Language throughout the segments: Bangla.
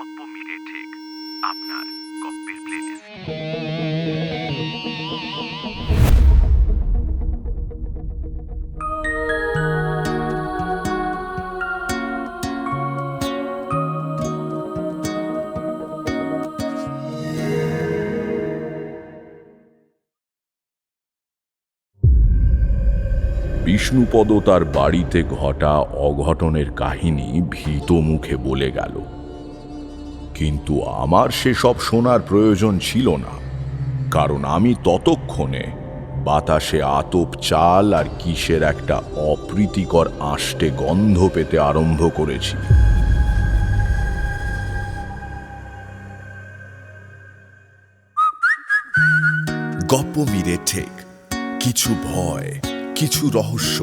গপ্প মিলে ঠিক আপনার গপ্পের প্লেলিস্ট। বিষ্ণুপদ তার বাড়িতে ঘটা অঘটনের কাহিনী ভীত মুখে বলে গেল, কিন্তু আমার সেসব শোনার প্রয়োজন ছিল না, কারণ আমি ততক্ষণে বাতাসে আতপ চাল আর কিসের একটা অপ্রীতিকর আষ্টে গন্ধ পেতে আরম্ভ করেছি। গপ্প মিরে ঠেক, কিছু ভয়, কিছু রহস্য,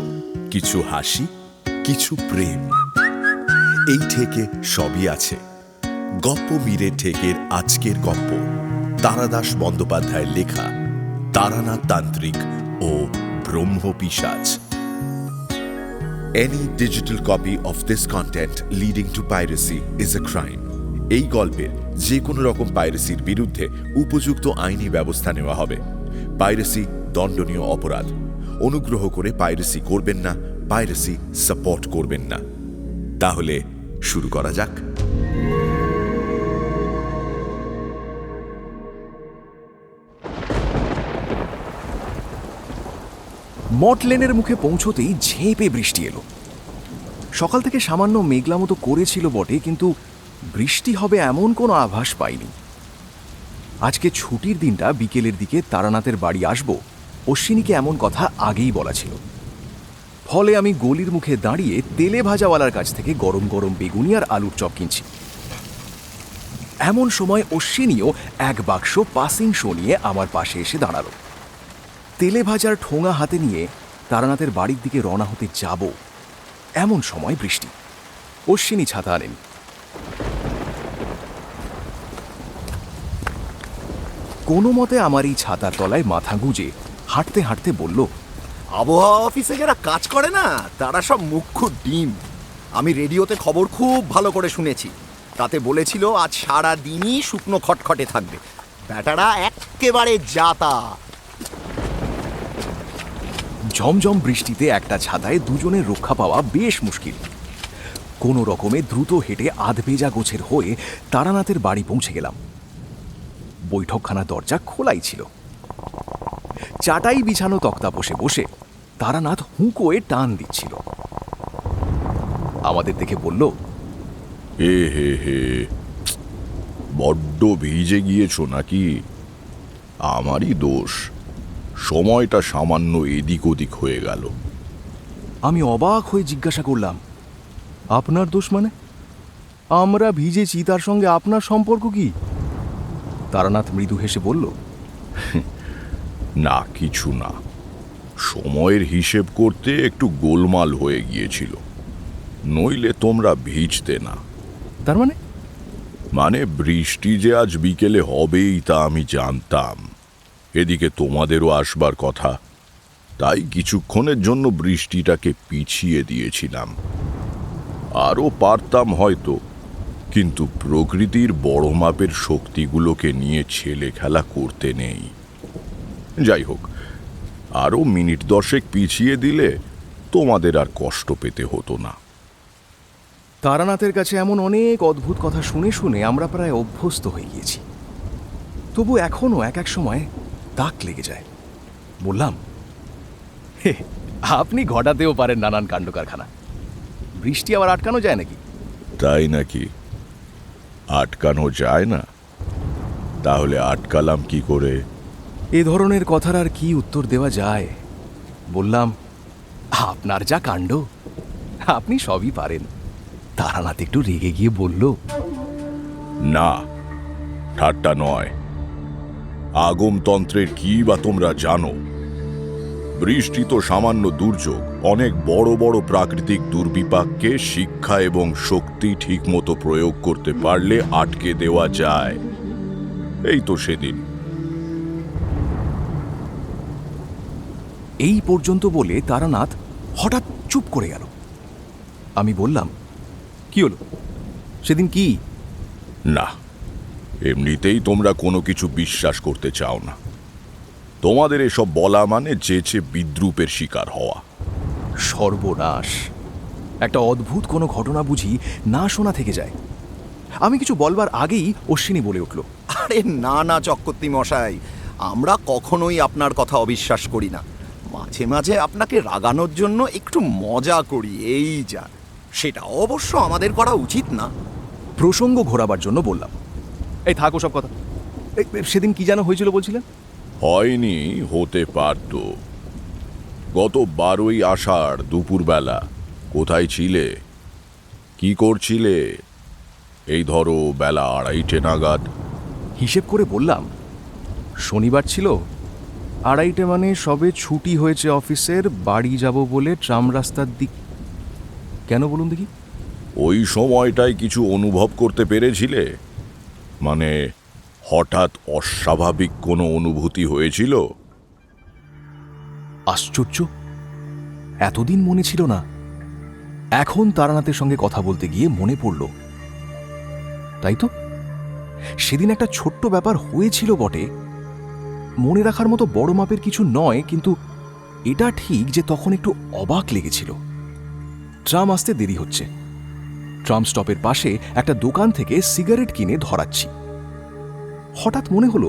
কিছু হাসি, কিছু প্রেম, এই ঠেকে সবই আছে। গপ্প মিরে ঠেকের আজকের গপ্প তারাদাস বন্দ্যোপাধ্যায়ের লেখা তারানাথ তান্ত্রিক ও ব্রহ্মপিশাচ। Any digital copy of this content leading to piracy is a crime. এই গল্পের যে কোনো রকম পাইরেসির বিরুদ্ধে উপযুক্ত আইনি ব্যবস্থা নেওয়া হবে। পাইরেসি দণ্ডনীয় অপরাধ। অনুগ্রহ করে পাইরেসি করবেন না, পাইরেসি সাপোর্ট করবেন না। তাহলে শুরু করা যাক। মটলেনের মুখে পৌঁছতেই ঝেঁপে বৃষ্টি এলো। সকাল থেকে সামান্য মেঘলা মতো করেছিল বটে, কিন্তু বৃষ্টি হবে এমন কোনো আভাস পাইনি। আজকে ছুটির দিনটা বিকেলের দিকে তারানাথের বাড়ি আসব, অশ্বিনীকে এমন কথা আগেই বলা ছিল। ফলে আমি গলির মুখে দাঁড়িয়ে তেলে ভাজাওয়ালার কাছ থেকে গরম গরম বেগুনি আর আলুর চপ কিনছি। এমন সময় অশ্বিনীও এক বাক্স পাসিং শো নিয়ে আমার পাশে এসে দাঁড়ালো। তেলে ভাজার ঠোঙা হাতে নিয়ে তারানাথের বাড়ির দিকে রওনা হতে যাব, এমন সময় বৃষ্টি। অশ্বিনী ছাতা আনেন। কোনো মতে আমার এই ছাতার তলায় মাথা গুঁজে হাঁটতে হাঁটতে বলল, আবহাওয়া অফিসে যারা কাজ করে না তারা সব মুখ্য ডিম। আমি রেডিওতে খবর খুব ভালো করে শুনেছি, তাতে বলেছিল আজ সারা দিনই শুকনো খটখটে থাকবে। ব্যাটারা একেবারে জাতা। ঝমঝম বৃষ্টিতে একটা ছাতায় দুজনের রক্ষা পাওয়া বেশ মুশকিল। কোনো রকমে দ্রুত হেঁটে আধভেজা গোছের হয়ে তারানাথের বাড়ি পৌঁছে গেলাম। বৈঠকখানা দরজা খোলাই ছিল। চাটাই বিছানো তক্তাপোষে বসে তারানাথ হুঁকোয়ে টান দিচ্ছিল। আমাদের দেখে বলল, হে হে হে, বড্ড ভিজে গিয়েছো নাকি? আমারই দোষ, সময়টা সামান্য এদিক ওদিক হয়ে গেল। আমি অবাক হয়ে জিজ্ঞাসা করলাম, আপনার দোষ মানে? আমরা ভিজেছি, তার সঙ্গে আপনার সম্পর্ক কি? তারানাথ মৃদু হেসে বলল, না, কিছু না, সময়ের হিসেব করতে একটু গোলমাল হয়ে গিয়েছিল, নইলে তোমরা ভিজতে না। তার মানে? মানে বৃষ্টি যে আজ বিকেলে হবেই তা আমি জানতাম। এদিকে তোমাদেরও আসবার কথা, তাই কিছুক্ষণের জন্য বৃষ্টিটাকে পিছিয়ে দিয়েছিলাম। আরও পারতাম হয়তো, কিন্তু প্রকৃতির বড় মাপের শক্তিগুলোকে নিয়ে ছেলে খেলা করতে নেই। যাই হোক, আরও মিনিট 10 পিছিয়ে দিলে তোমাদের আর কষ্ট পেতে হতো না। তারানাথের কাছে এমন অনেক অদ্ভুত কথা শুনে শুনে আমরা প্রায় অভ্যস্ত হয়ে গিয়েছি। তবু এখনও এক এক সময় দাগ লেগে যায়। বললাম, হে, আপনি ঘটাতেও পারেন নানান কাণ্ড কারখানা। বৃষ্টি আবার আটকানো যায় নাকি? তাই নাকি? আটকানো যায় না? তাহলে আটকালাম কি করে? এ ধরনের কথার আর কি উত্তর দেওয়া যায়? বললাম, আপনার যা কাণ্ড, আপনি সবই পারেন। তারানাথ একটু রেগে গিয়ে বলল, না, ঠাট্টা নয়। আগমতন্ত্রের কি বা তোমরা জানো? বৃষ্টি তো সামান্য দুর্যোগ। অনেক বড় বড় প্রাকৃতিক দুর্বিপাককে শিক্ষা এবং শক্তি ঠিকমতো প্রয়োগ করতে পারলে আটকে দেওয়া যায়। এই তো সেদিন। এই পর্যন্ত বলে তারানাথ হঠাৎ চুপ করে গেল। আমি বললাম, কি হলো? সেদিন কি? না, এমনিতেই তোমরা কোনো কিছু বিশ্বাস করতে চাও না। তোমাদের এসব বলা মানে যেচে বিদ্রূপের শিকার হওয়া। সর্বনাশ! একটা অদ্ভুত কোনো ঘটনা বুঝি না শোনা থেকে যায়। আমি কিছু বলবার আগেই অশ্বিনী বলে উঠল, আরে না না চক্রবর্তী মশাই, আমরা কখনোই আপনার কথা অবিশ্বাস করি না। মাঝে মাঝে আপনাকে রাগানোর জন্য একটু মজা করি, এই যা। সেটা অবশ্য আমাদের করা উচিত না। প্রসঙ্গ ঘোরাবার জন্য বললাম, এই থাকো সব কথা। সেদিন কি যেন হয়েছিল বলছিলেন? হয়নি, হতে পারত। গত 12ই আষাঢ় দুপুরবেলা কোথায় ছিলে, কি করছিলে? এই ধরো বেলা 2:30 নাগাদ। হিসেব করে বললাম, শনিবার ছিল, 2:30 মানে সবে ছুটি হয়েছে অফিসের, বাড়ি যাব বলে ট্রাম রাস্তার দিক। কেন বলুন দেখি? ওই সময়টায় কিছু অনুভব করতে পেরেছিলে? মানে হঠাৎ অস্বাভাবিক কোনো অনুভূতি হয়েছিল? আশ্চর্য, এতদিন মনে ছিল না। এখন তারানাথের সঙ্গে কথা বলতে গিয়ে মনে পড়ল। তাই তো, সেদিন একটা ছোট্ট ব্যাপার হয়েছিল বটে। মনে রাখার মতো বড় মাপের কিছু নয়, কিন্তু এটা ঠিক যে তখন একটু অবাক লেগেছিল। ট্রাম আসতে দেরি হচ্ছে। ট্রাম স্টপের পাশে একটা দোকান থেকে সিগারেট কিনে ধরাচ্ছি। হঠাৎ মনে হলো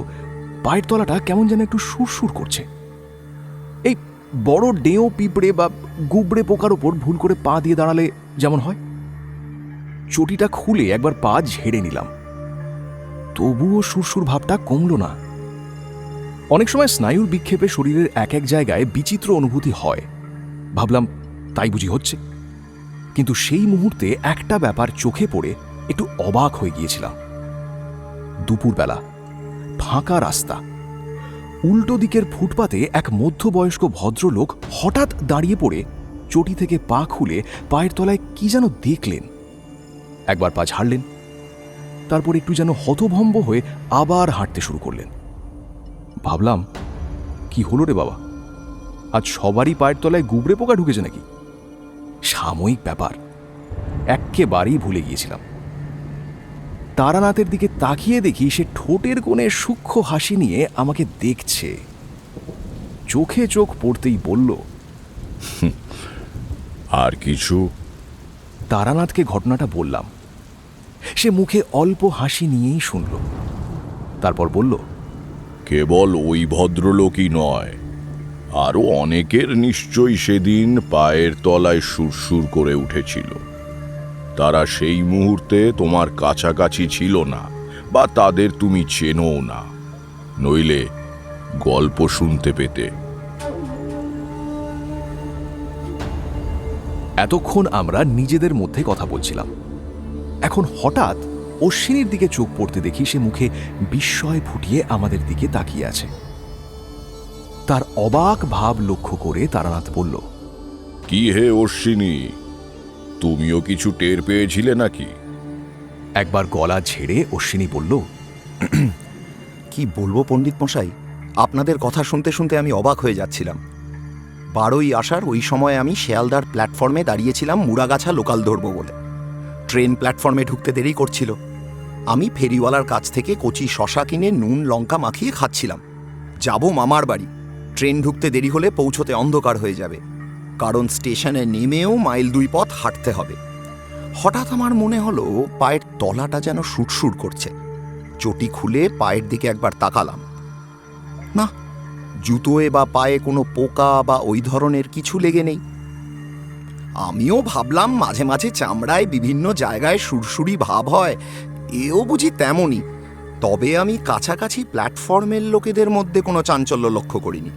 পায়ের তলাটা কেমন যেন একটু সুরসুর করছে। এই বড় ডেঁও পিঁপড়ে বা গুবড়ে পোকার ওপর ভুল করে পা দিয়ে দাঁড়ালে যেমন হয়। চটিটা খুলে একবার পা ঝেড়ে নিলাম, তবুও সুরসুর ভাবটা কমল না। অনেক সময় স্নায়ুর বিক্ষেপে শরীরের এক এক জায়গায় বিচিত্র অনুভূতি হয়। ভাবলাম তাই বুঝি হচ্ছে। কিন্তু সেই মুহূর্তে একটা ব্যাপার চোখে পড়ে একটু অবাক হয়ে গিয়েছিলাম। দুপুরবেলা, ফাঁকা রাস্তা, উল্টো দিকের ফুটপাতে এক মধ্যবয়স্ক ভদ্রলোক হঠাৎ দাঁড়িয়ে পড়ে চটি থেকে পা খুলে পায়ের তলায় কি যেন দেখলেন। একবার পা ঝাড়লেন, তারপর একটু যেন হতভম্ব হয়ে আবার হাঁটতে শুরু করলেন। ভাবলাম, কি হলো রে বাবা, আজ সবারই পায়ের তলায় গুবড়ে পোকা ঢুকেছে নাকি? সাময়িক ব্যাপার, এক্কেবারেই ভুলে গিয়েছিলাম। তারানাথের দিকে তাকিয়ে দেখি সে ঠোঁটের কোণে সূক্ষ্ম হাসি নিয়ে আমাকে দেখছে। চোখে চোখ পড়তেই বলল, আর কিছু? তারানাথকে ঘটনাটা বললাম। সে মুখে অল্প হাসি নিয়েই শুনল। তারপর বলল, কেবল ওই ভদ্রলোকই নয়, আরো অনেকের নিশ্চয়ই সেদিন পায়ের তলায় সুরসুর করে উঠেছিল। তারা সেই মুহূর্তে তোমার কাছাকাছি ছিল না, বা তাদের তুমি চেনো না, নইলে গল্প শুনতে পেতে। এতক্ষণ আমরা নিজেদের মধ্যে কথা বলছিলাম। এখন হঠাৎ অশ্বিনীর দিকে চোখ পড়তে দেখি সে মুখে বিস্ময় ফুটিয়ে আমাদের দিকে তাকিয়ে আছে। তার অবাক ভাব লক্ষ্য করে তারানাথ বলল, কি হে অশ্বিনী, তুমিও কিছু টের পেয়েছিলে নাকি? একবার গলা ঝেড়ে অশ্বিনী বলল, কি বলবো পণ্ডিত মশাই, আপনাদের কথা শুনতে শুনতে আমি অবাক হয়ে যাচ্ছিলাম। 12ই আষাঢ় ওই সময় আমি শিয়ালদার প্ল্যাটফর্মে দাঁড়িয়েছিলাম মুড়াগাছা লোকাল ধরবো বলে। ট্রেন প্ল্যাটফর্মে ঢুকতে দেরি করছিল। আমি ফেরিওয়ালার কাছ থেকে কচি শশা কিনে নুন লঙ্কা মাখিয়ে খাচ্ছিলাম। যাব মামার বাড়ি। ট্রেন ঢুকতে দেরি হলে পৌঁছতে অন্ধকার হয়ে যাবে, কারণ স্টেশনে নেমেও মাইল 2 পথ হাঁটতে হবে। হঠাৎ আমার মনে হলো পায়ের তলাটা যেন সুটসুট করছে। চটি খুলে পায়ের দিকে একবার তাকালাম। না, জুতোয় বা পায়ে কোনো পোকা বা ওই ধরনের কিছু লেগে নেই। আমিও ভাবলাম মাঝে মাঝে চামড়ায় বিভিন্ন জায়গায় সুরসুরি ভাব হয়, এও বুঝি তেমনই। তবে আমি কাছাকাছি প্ল্যাটফর্মের লোকেদের মধ্যে কোনো চাঞ্চল্য লক্ষ্য করিনি।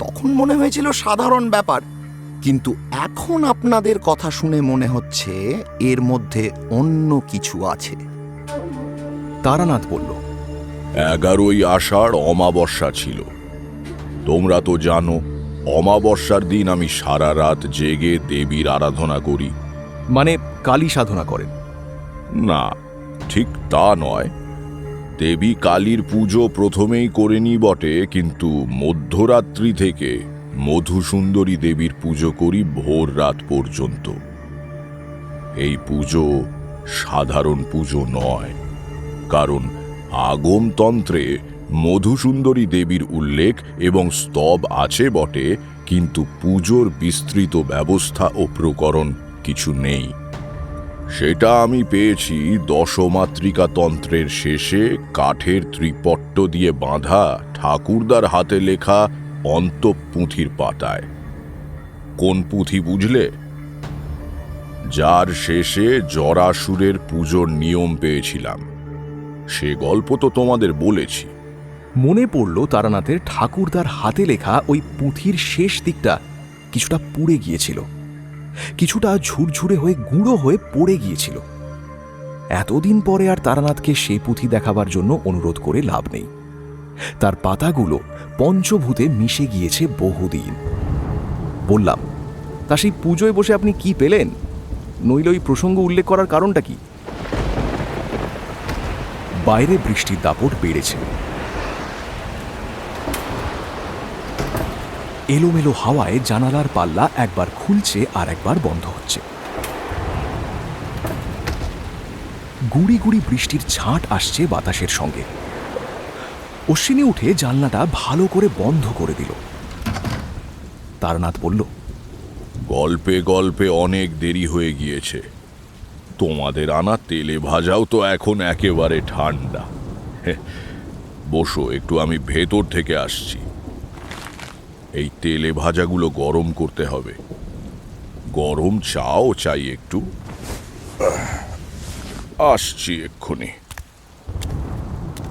তখন মনে হয়েছিল সাধারণ ব্যাপার, কিন্তু এখন আপনাদের কথা শুনে মনে হচ্ছে এর মধ্যে অন্য কিছু আছে। তারানাথ বলল, 11ই আষাঢ় অমাবস্যা ছিল। তোমরা তো জানো, অমাবস্যার দিন আমি সারা রাত জেগে দেবীর আরাধনা করি। মানে কালী সাধনা করেন? না, ঠিক তা নয়। দেবী কালীর পুজো প্রথমেই করিনি বটে, কিন্তু মধ্যরাত্রি থেকে মধুসুন্দরী দেবীর পুজো করি ভোর রাত পর্যন্ত। এই পুজো সাধারণ পুজো নয়, কারণ আগমতন্ত্রে মধুসুন্দরী দেবীর উল্লেখ এবং স্তব আছে বটে, কিন্তু পুজোর বিস্তৃত ব্যবস্থা ও প্রকরণ কিছু নেই। সেটা আমি পেয়েছি দশমাতৃকা তন্ত্রের শেষে কাঠের ত্রিপট্ট দিয়ে বাঁধা ঠাকুরদার হাতে লেখা অন্তঃপুঁথির পাতায়। কোন পুঁথি বুঝলে? যার শেষে জরাসুরের পুজোর নিয়ম পেয়েছিলাম। সে গল্প তো তোমাদের বলেছি। মনে পড়ল তারানাথের ঠাকুরদার হাতে লেখা ওই পুঁথির শেষ দিকটা কিছুটা পুড়ে গিয়েছিল, কিছুটা ঝুরঝুরে হয়ে গুঁড়ো হয়ে পড়ে গিয়েছিল। এতদিন পরে আর তারানাথকে সে পুঁথি দেখাবার জন্য অনুরোধ করে লাভ নেই। তার পাতাগুলো পঞ্চভূতে মিশে গিয়েছে বহুদিন। বললাম, তা সেই পুজোয় বসে আপনি কি পেলেন? নইলে ওই প্রসঙ্গ উল্লেখ করার কারণটা কি? বাইরে বৃষ্টির দাপট বেড়েছে। এলোমেলো হাওয়ায় জানালার পাল্লা একবার খুলছে আর একবার বন্ধ হচ্ছে। গুড়ি গুড়ি বৃষ্টির ছাঁট আসছে বাতাসের সঙ্গে। অশ্বিনী উঠে জানলাটা ভালো করে বন্ধ করে দিল। তারানাথ বলল, গল্পে গল্পে অনেক দেরি হয়ে গিয়েছে। তোমাদের আনা তেলে ভাজাও তো এখন একেবারে ঠান্ডা। বসো একটু, আমি ভেতর থেকে আসছি। এই তেলে ভাজাগুলো গরম করতে হবে। গরম চাও চাই একটু? আসছি এক্ষুনি।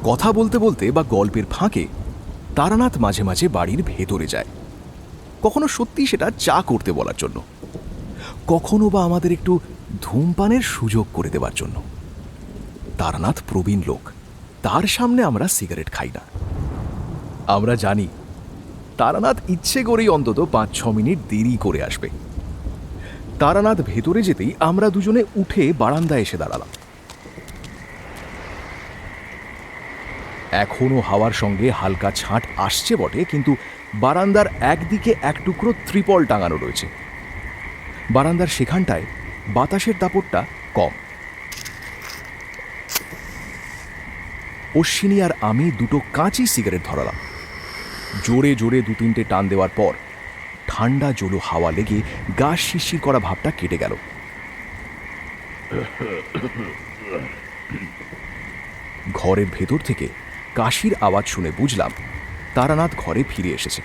কথা বলতে বলতে বা গল্পের ফাঁকে তারানাথ মাঝে মাঝে বাড়ির ভেতরে যায়। কখনো সত্যি সেটা চা করতে বলার জন্য, কখনো বা আমাদের একটু ধূমপানের সুযোগ করে দেবার জন্য। তারানাথ প্রবীণ লোক, তার সামনে আমরা সিগারেট খাই না। আমরা জানি তারানাথ ইচ্ছে করেই অন্তত 5-6 মিনিট দেরি করে আসবে। তারানাথ ভেতরে যেতেই আমরা দুজনে উঠে বারান্দায় এসে দাঁড়ালাম। এখনো হাওয়ার সঙ্গে হালকা ছাঁট আসছে বটে, কিন্তু বারান্দার একদিকে এক টুকরো ত্রিপল টাঙানো রয়েছে। বারান্দার সেখানটায় বাতাসের দাপটটা কম। অশ্বিনী আর আমি দুটো কাঁচি সিগারেট ধরালাম। জোরে জোরে 2-3টে টান দেওয়ার পর ঠান্ডা জলো হাওয়া লেগে গা শিরশির করা ভাবটা কেটে গেল। ঘরের ভেতর থেকে কাশির আওয়াজ শুনে বুঝলাম তারানাথ ঘরে ফিরে এসেছে।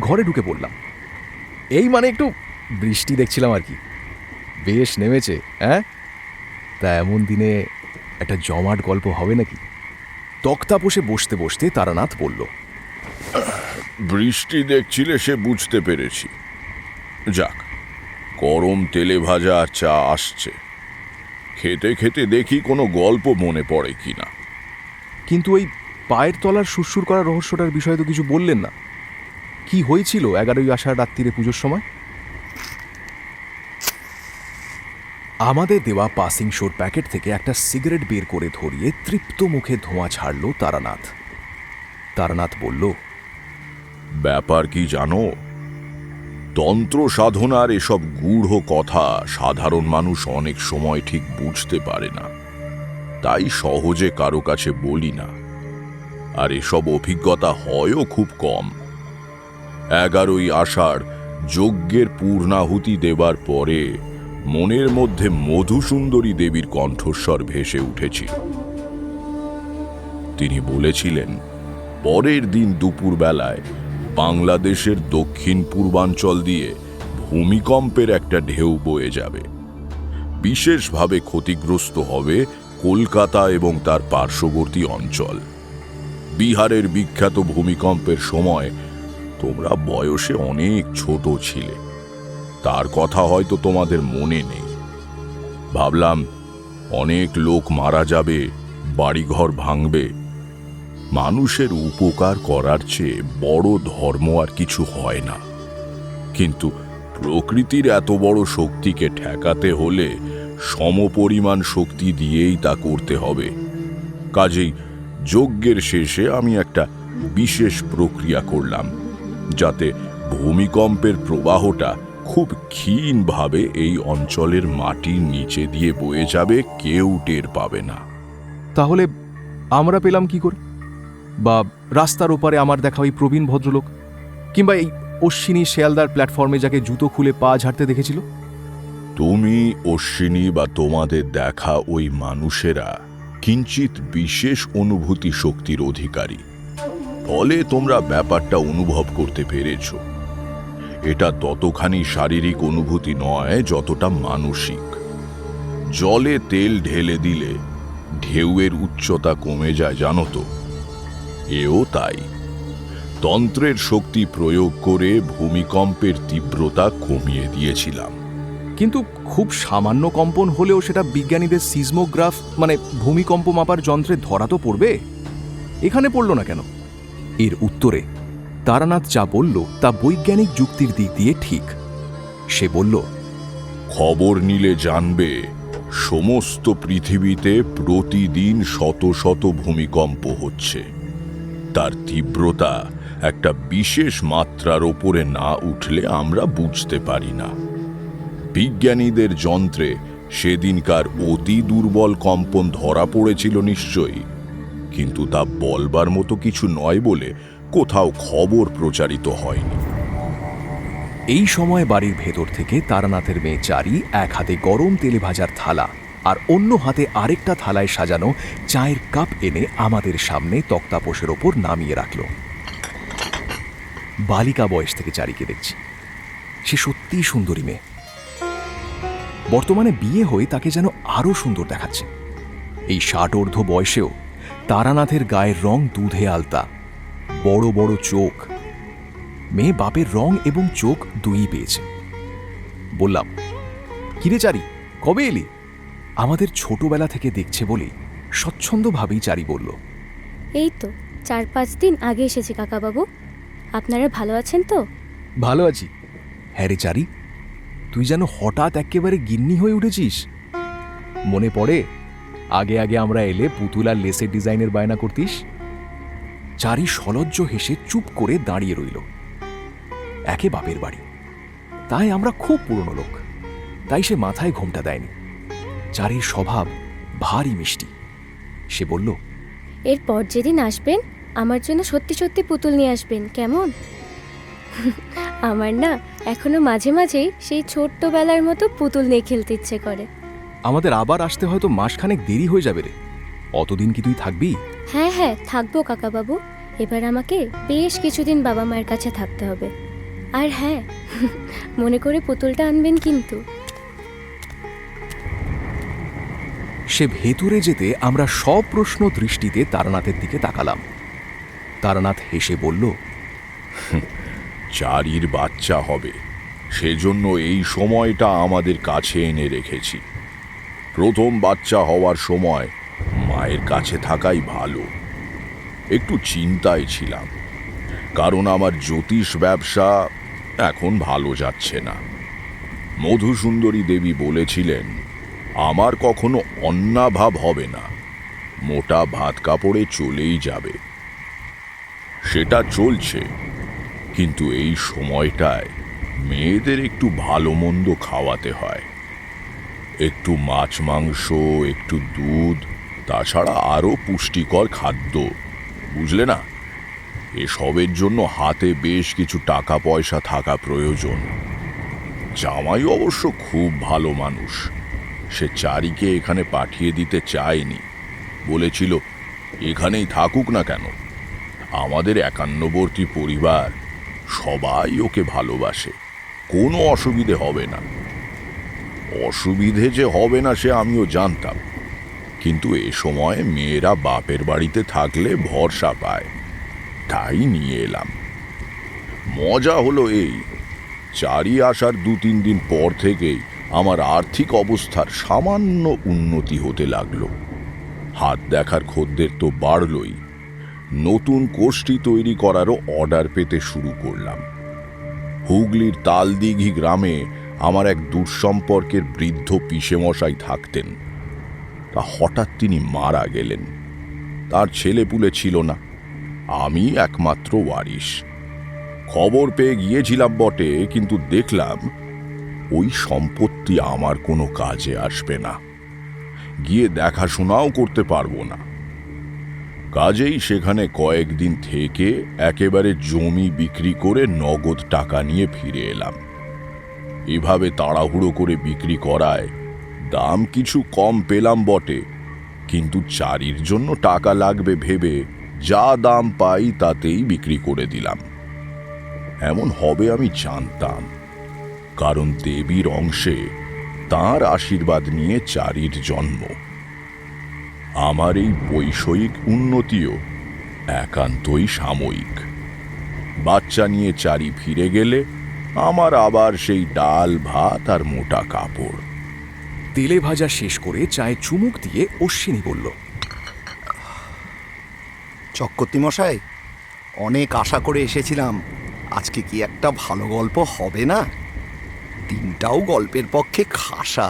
ঘরে ঢুকে বললাম, এই মানে একটু বৃষ্টি দেখছিলাম আর কি, বেশ নেমেছে। হ্যাঁ, তা এমন দিনে একটা জমাট গল্প হবে নাকি? তক্তাপোষে বসতে বসতে তারানাথ বলল, বৃষ্টি দেখছিলে সে বুঝতে পেরেছি। যাক, গরম তেলে ভাজা আর চা আসছে। খেতে খেতে দেখি কোনো গল্প মনে পড়ে কিনা। কিন্তু ওই পায়ের তলার সুরসুর করা রহস্যটার বিষয়ে তো কিছু বললেন না। কি হয়েছিল 11ই আষাঢ় রাত্রিরে পুজোর সময়? আমাদের দেওয়া পাসিং শোর প্যাকেট থেকে একটা সিগারেট বের করে ধরিয়ে তৃপ্ত মুখে ধোঁয়া ছাড়ল তারানাথ। তারানাথ বলল, ব্যাপার কি জানো? তন্ত্র সাধনার এসব গূঢ় কথা সাধারণ মানুষ অনেক সময় ঠিক বুঝতে পারে না, তাই সহজে কারো কাছে বলি না। আর এসব অভিজ্ঞতা হয়ও খুব কম। 11ই আষাঢ় যজ্ঞের পূর্ণাহুতি দেবার পরে মনের মধ্যে মধুসুন্দরী দেবীর কণ্ঠস্বর ভেসে উঠেছিল। তিনি বলেছিলেন, পরের দিন দুপুরবেলায় বাংলাদেশের দক্ষিণ পূর্বাঞ্চল দিয়ে ভূমিকম্পের একটা ঢেউ বয়ে যাবে। বিশেষভাবে ক্ষতিগ্রস্ত হবে কলকাতা এবং তার পার্শ্ববর্তী অঞ্চল। বিহারের বিখ্যাত ভূমিকম্পের সময় তোমরা বয়সে অনেক ছোট ছিলে, তার কথা হয়তো তোমাদের মনে নেই। ভাবলাম অনেক লোক মারা যাবে, বাড়িঘর ভাঙবে। মানুষের উপকার করার চেয়ে বড় ধর্ম আর কিছু হয় না। কিন্তু প্রকৃতির এত বড় শক্তিকে ঠেকাতে হলে সমপরিমাণ শক্তি দিয়েই তা করতে হবে। কাজেই যজ্ঞের শেষে আমি একটা বিশেষ প্রক্রিয়া করলাম, যাতে ভূমিকম্পের প্রবাহটা খুব ক্ষীণভাবে এই অঞ্চলের মাটির নিচে দিয়ে বয়ে যাবে, কেউ টের পাবে না। তাহলে আমরা পেলাম কি করে? বা রাস্তার ওপারে আমার দেখা ওই প্রবীণ ভদ্রলোক, কিংবা এই অশ্বিনী শেয়ালদার প্ল্যাটফর্মে যাকে জুতো খুলে পা ঝাড়তে দেখেছিল? তুমি, অশ্বিনী বা তোমাদের দেখা ওই মানুষেরা কিঞ্চিত বিশেষ অনুভূতি শক্তির অধিকারী, ফলে তোমরা ব্যাপারটা অনুভব করতে পেরেছ। এটা ততখানি শারীরিক অনুভূতি নয় যতটা মানসিক। জলে তেল ঢেলে দিলে ঢেউয়ের উচ্চতা কমে যায়, জানো তো? এও তাই। তন্ত্রের শক্তি প্রয়োগ করে ভূমিকম্পের তীব্রতা কমিয়ে দিয়েছিলাম। কিন্তু খুব সামান্য কম্পন হলেও সেটা বিজ্ঞানীদের সিসমোগ্রাফ মানে ভূমিকম্প মাপার যন্ত্রে ধরা তো পড়বে, এখানে পড়ল না কেন? এর উত্তরে তারানাথ যা বলল তা বৈজ্ঞানিক যুক্তির দিক দিয়ে ঠিক। সে বলল, খবর নিলে জানবে সমস্ত পৃথিবীতে প্রতিদিন শত শত ভূমিকম্প হচ্ছে। তার তীব্রতা একটা বিশেষ মাত্রার ওপরে না উঠলে আমরা বুঝতে পারি না। বিজ্ঞানীদের যন্ত্রে সেদিনকার অতি দুর্বল কম্পন ধরা পড়েছিল নিশ্চয়ই, কিন্তু তা বলবার মতো কিছু নয় বলে কোথাও খবর প্রচারিত হয়নি। এই সময় বাড়ির ভেতর থেকে তারানাথের মেয়ে চারি এক হাতে গরম তেলে ভাজার থালা আর অন্য হাতে আরেকটা থালায় সাজানো চায়ের কাপ এনে আমাদের সামনে তক্তাপোষের ওপর নামিয়ে রাখল। বালিকা বয়স থেকে চারিকে দেখছি, সে সত্যিই সুন্দরী মেয়ে। বর্তমানে বিয়ে হয়ে তাকে যেন আরো সুন্দর দেখাচ্ছে। এই 60 বয়সেও তারানাথের গায়ের রং দুধে আলতা, বড় বড় চোখ। মেয়ে বাপের রং এবং চোখ দুই পেয়েছে। বললাম, কিরে চারি, কবে এলি? আমাদের ছোটবেলা থেকে দেখছে বলেই স্বচ্ছন্দভাবেই চারি বলল, এই তো 4-5 দিন আগে এসেছি কাকাবাবু। আপনারা ভালো আছেন তো? ভালো আছি। হ্যাঁ রে চারি, তুই যেন হঠাৎ একেবারে গিন্নি হয়ে উঠেছিস। মনে পড়ে আগে আগে আমরা এলে পুতুল আর লেসের ডিজাইনের বায়না করতিস? চারি সলজ্জ হেসে চুপ করে দাঁড়িয়ে রইল। একে বাপের বাড়ি, তাই আমরা খুব পুরনো লোক, তাই সে মাথায় ঘোমটা দেয়নি। চারির স্বভাব ভারী মিষ্টি। সে বলল, এরপর যেদিন আসবেন আমার জন্য সত্যি সত্যি পুতুল নিয়ে আসবেন, কেমন? আমার না এখনো মাঝে মাঝেই সেই ছোট্টবেলার মতো পুতুল নিয়ে খেলতে ইচ্ছে করে। আমাদের আবার আসতে হয়তো মাসখানেক দেরি হয়ে যাবে রে। অতদিন কি তুই থাকবি? হ্যাঁ হ্যাঁ, থাকবো কাকাবাবু। এবার আমাকে বেশ কিছুদিন বাবা মায়ের কাছে থাকতে হবে। আর হ্যাঁ, মনে করে পুতুলটা আনবেন কিন্তু। সে ভেতরে যেতে আমরা সব প্রশ্ন দৃষ্টিতে তারানাথের দিকে তাকালাম। তারানাথ হেসে বলল, চারির বাচ্চা হবে, সেজন্য এই সময়টা আমাদের কাছে এনে রেখেছি। প্রথম বাচ্চা হওয়ার সময় মায়ের কাছে থাকাই ভালো। একটু চিন্তায় ছিলাম, কারণ আমার জ্যোতিষ ব্যবসা এখন ভালো যাচ্ছে না। মধুসুন্দরী দেবী বলেছিলেন আমার কখনো অন্নাভাব হবে না, মোটা ভাত কাপড়ে চলেই যাবে। সেটা চলছে, কিন্তু এই সময়টায় মেয়েদের একটু ভালো মন্দ খাওয়াতে হয়। একটু মাছ মাংস, একটু দুধ, তাছাড়া আরও পুষ্টিকর খাদ্য, বুঝলে না? এসবের জন্য হাতে বেশ কিছু টাকা পয়সা থাকা প্রয়োজন। জামাই অবশ্য খুব ভালো মানুষ, সে চারিকে এখানে পাঠিয়ে দিতে চায়নি। বলেছিল এখানেই থাকুক না কেন, আমাদের একান্নবর্তী পরিবার সবাই ওকে ভালোবাসে, কোনো অসুবিধে হবে না। অসুবিধে যে হবে না সে আমিও জানতাম, কিন্তু এ সময় মেয়েরা বাপের বাড়িতে থাকলে ভরসা পায়, তাই নিয়ে এলাম। মজা হলো এই, চারি আসার 2-3 দিন পর থেকেই আমার আর্থিক অবস্থার সামান্য উন্নতি হতে লাগলো। হাত দেখার খদ্দের তো বাড়লই, নতুন কোষ্ঠী তৈরি করারও অর্ডার পেতে শুরু করলাম। হুগলির তালদিঘি গ্রামে আমার এক দূরসম্পর্কের বৃদ্ধ পিসেমশাই থাকতেন। তা হঠাৎ তিনি মারা গেলেন। তার ছেলেপুলে ছিল না, আমি একমাত্র ওয়ারিশ। খবর পেয়ে গিয়েছিলাম বটে, কিন্তু দেখলাম ওই সম্পত্তি আমার কোনো কাজে আসবে না, গিয়ে দেখাশোনাও করতে পারবো না। কাজেই সেখানে কয়েকদিন থেকে একেবারে জমি বিক্রি করে নগদ টাকা নিয়ে ফিরে এলাম। এভাবে তাড়াহুড়ো করে বিক্রি করায় দাম কিছু কম পেলাম বটে, কিন্তু চারির জন্য টাকা লাগবে ভেবে যা দাম পাই তাতেই বিক্রি করে দিলাম। এমন হবে আমি জানতাম, কারণ দেবীর অংশে তাঁর আশীর্বাদ নিয়ে চারির জন্ম। আমার এই বৈষয়িক উন্নতিও একান্তই সাময়িক। বাচ্চা নিয়ে চারি ফিরে গেলে আমার আবার সেই ডাল ভাত আর মোটা কাপড়। তেলে ভাজা শেষ করে চায়ে চুমুক দিয়ে অশ্বিনী বলল, চক্রবর্তী মশাই, অনেক আশা করে এসেছিলাম, আজকে কি একটা ভালো গল্প হবে না? দিনটাও গল্পের পক্ষে খাসা।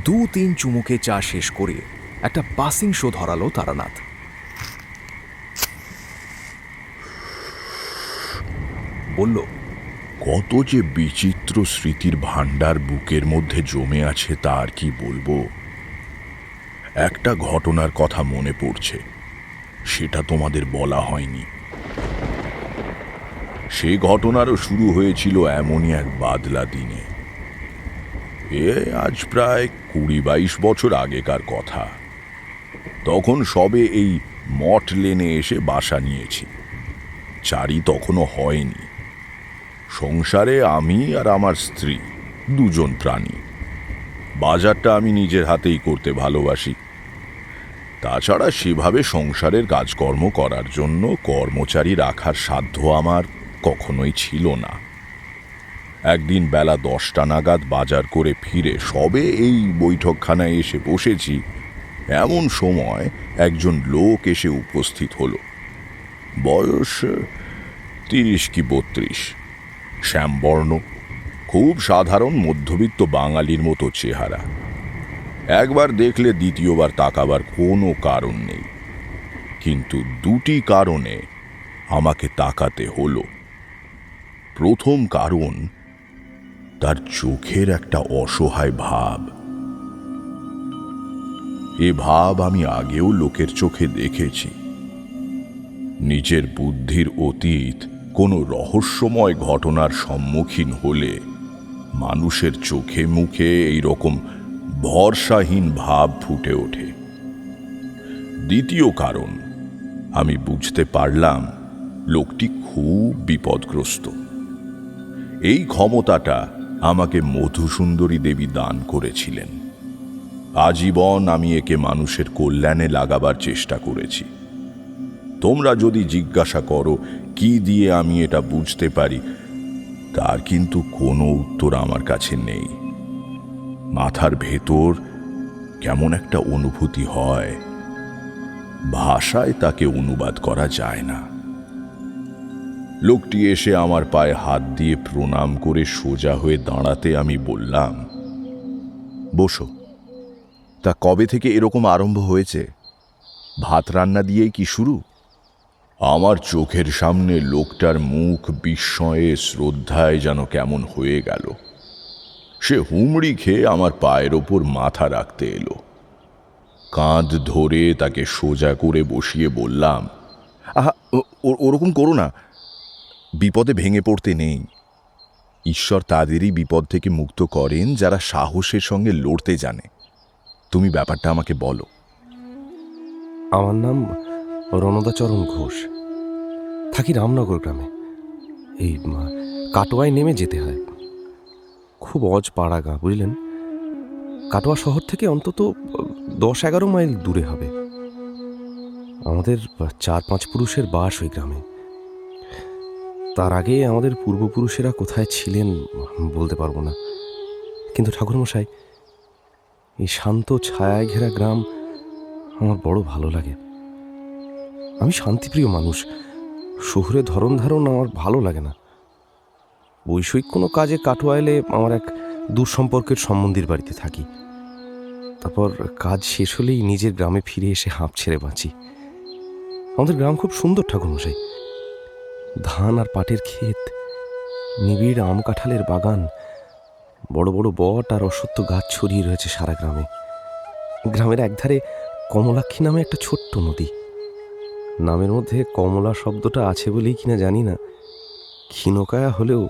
2-3 চুমুকে চা শেষ করে একটা পাসিং শো ধরালো তারানাথ। বলল, কত যে বিচিত্র স্মৃতির ভাণ্ডার বুকের মধ্যে জমে আছে তা আর কি বলবো। একটা ঘটনার কথা মনে পড়ছে, সেটা তোমাদের বলা হয়নি। সে ঘটনারও শুরু হয়েছিল এমনই এক বাদলা দিনে। আজ প্রায় 20-22 বছর আগেকার কথা। তখন সবে এই মঠ লেনে এসে বাসা নিয়েছি। চারি তখনও হয়নি। সংসারে আমি আর আমার স্ত্রী, দুজন প্রাণী। বাজারটা আমি নিজের হাতেই করতে ভালোবাসি। তাছাড়া সেভাবে সংসারের কাজকর্ম করার জন্য কর্মচারী রাখার সাধ্য আমার কখনোই ছিল না। একদিন বেলা 10টা নাগাদ বাজার করে ফিরে সবে এই বৈঠকখানায় এসে বসেছি, এমন সময় একজন লোক এসে উপস্থিত হলো। বয়স 30 কি 32, শ্যামবর্ণ, খুব সাধারণ মধ্যবিত্ত বাঙালির মতো চেহারা। একবার দেখলে দ্বিতীয়বার তাকাবার কোনো কারণ নেই, কিন্তু দুটি কারণে আমাকে তাকাতে হলো। প্রথম কারণ, তার চোখের একটা অসহায় ভাব। এ ভাব আমি আগেও লোকের চোখে দেখেছি। নিজের বুদ্ধির অতীত কোনো রহস্যময় ঘটনার সম্মুখীন হলে মানুষের চোখে মুখে এইরকম ভরসাহীন ভাব ফুটে ওঠে। দ্বিতীয় কারণ, আমি বুঝতে পারলাম লোকটি খুব বিপদগ্রস্ত। এই ক্ষমতাটা আমাকে মধুসুন্দরী দেবী দান করেছিলেন। আজীবন আমি একে মানুষের কল্যাণে লাগাবার চেষ্টা করেছি। তোমরা যদি জিজ্ঞাসা করো কি দিয়ে আমি এটা বুঝতে পারি, তার কিন্তু কোনো উত্তর আমার কাছে নেই। মাথার ভেতর কেমন একটা অনুভূতি হয়, ভাষায় তাকে অনুবাদ করা যায় না। লোকটি এসে আমার পায়ে হাত দিয়ে প্রণাম করে সোজা হয়ে দাঁড়াতে আমি বললাম, বসো। তা কবে থেকে এরকম আরম্ভ হয়েছে? ভাত রান্না দিয়েই কি শুরু? আমার চোখের সামনে লোকটার মুখ বিস্ময়ে শ্রদ্ধায় যেন কেমন হয়ে গেল। সে হুমড়ি খেয়ে আমার পায়ের ওপর মাথা রাখতে এলো। কাঁধ ধরে তাকে সোজা করে বসিয়ে বললাম, আহা, ওরকম করো না। বিপদে ভেঙে পড়তে নেই। ঈশ্বর তাদেরই বিপদ থেকে মুক্ত করেন যারা সাহসের সঙ্গে লড়তে জানে। তুমি ব্যাপারটা আমাকে বলো। আমার নাম রণদাচরণ ঘোষ, থাকি রামনগর গ্রামে। এই কাটোয়ায় নেমে যেতে হয়। খুব অজ পাড়া গা, বুঝলেন। কাটোয়া শহর থেকে অন্তত 10-11 মাইল দূরে হবে। আমাদের 4-5 পুরুষের বাস ওই গ্রামে। তার আগে আমাদের পূর্বপুরুষেরা কোথায় ছিলেন বলতে পারবো না, কিন্তু ঠাকুরমশাই, এই শান্ত ছায়ায় ঘেরা গ্রাম আমার বড় ভালো লাগে। আমি শান্তিপ্রিয় মানুষ। শহরে ধরন ধারণ আমার ভালো লাগে না। বৈষয়িক কোনো কাজে কাটোয়া এলে আমার এক দূর সম্পর্কের সম্বন্ধীর বাড়িতে থাকি। তারপর কাজ শেষ হলেই নিজের গ্রামে ফিরে এসে হাঁপ ছেড়ে বাঁচি। আমাদের গ্রাম খুব সুন্দর ঠাকুরমশাই। ধান আর পাটের ক্ষেত, নিবিড় আম কাঁঠালের বাগান, বড় বড় বট আর অশ্বত্থ গাছ ছড়িয়ে রয়েছে সারা গ্রামে। গ্রামের একধারে কমলাক্ষী নামে একটা ছোট্ট নদী। নামের মধ্যে কমলা শব্দটা আছে বলেই কিনা জানি না, ক্ষীণকায়া হলেও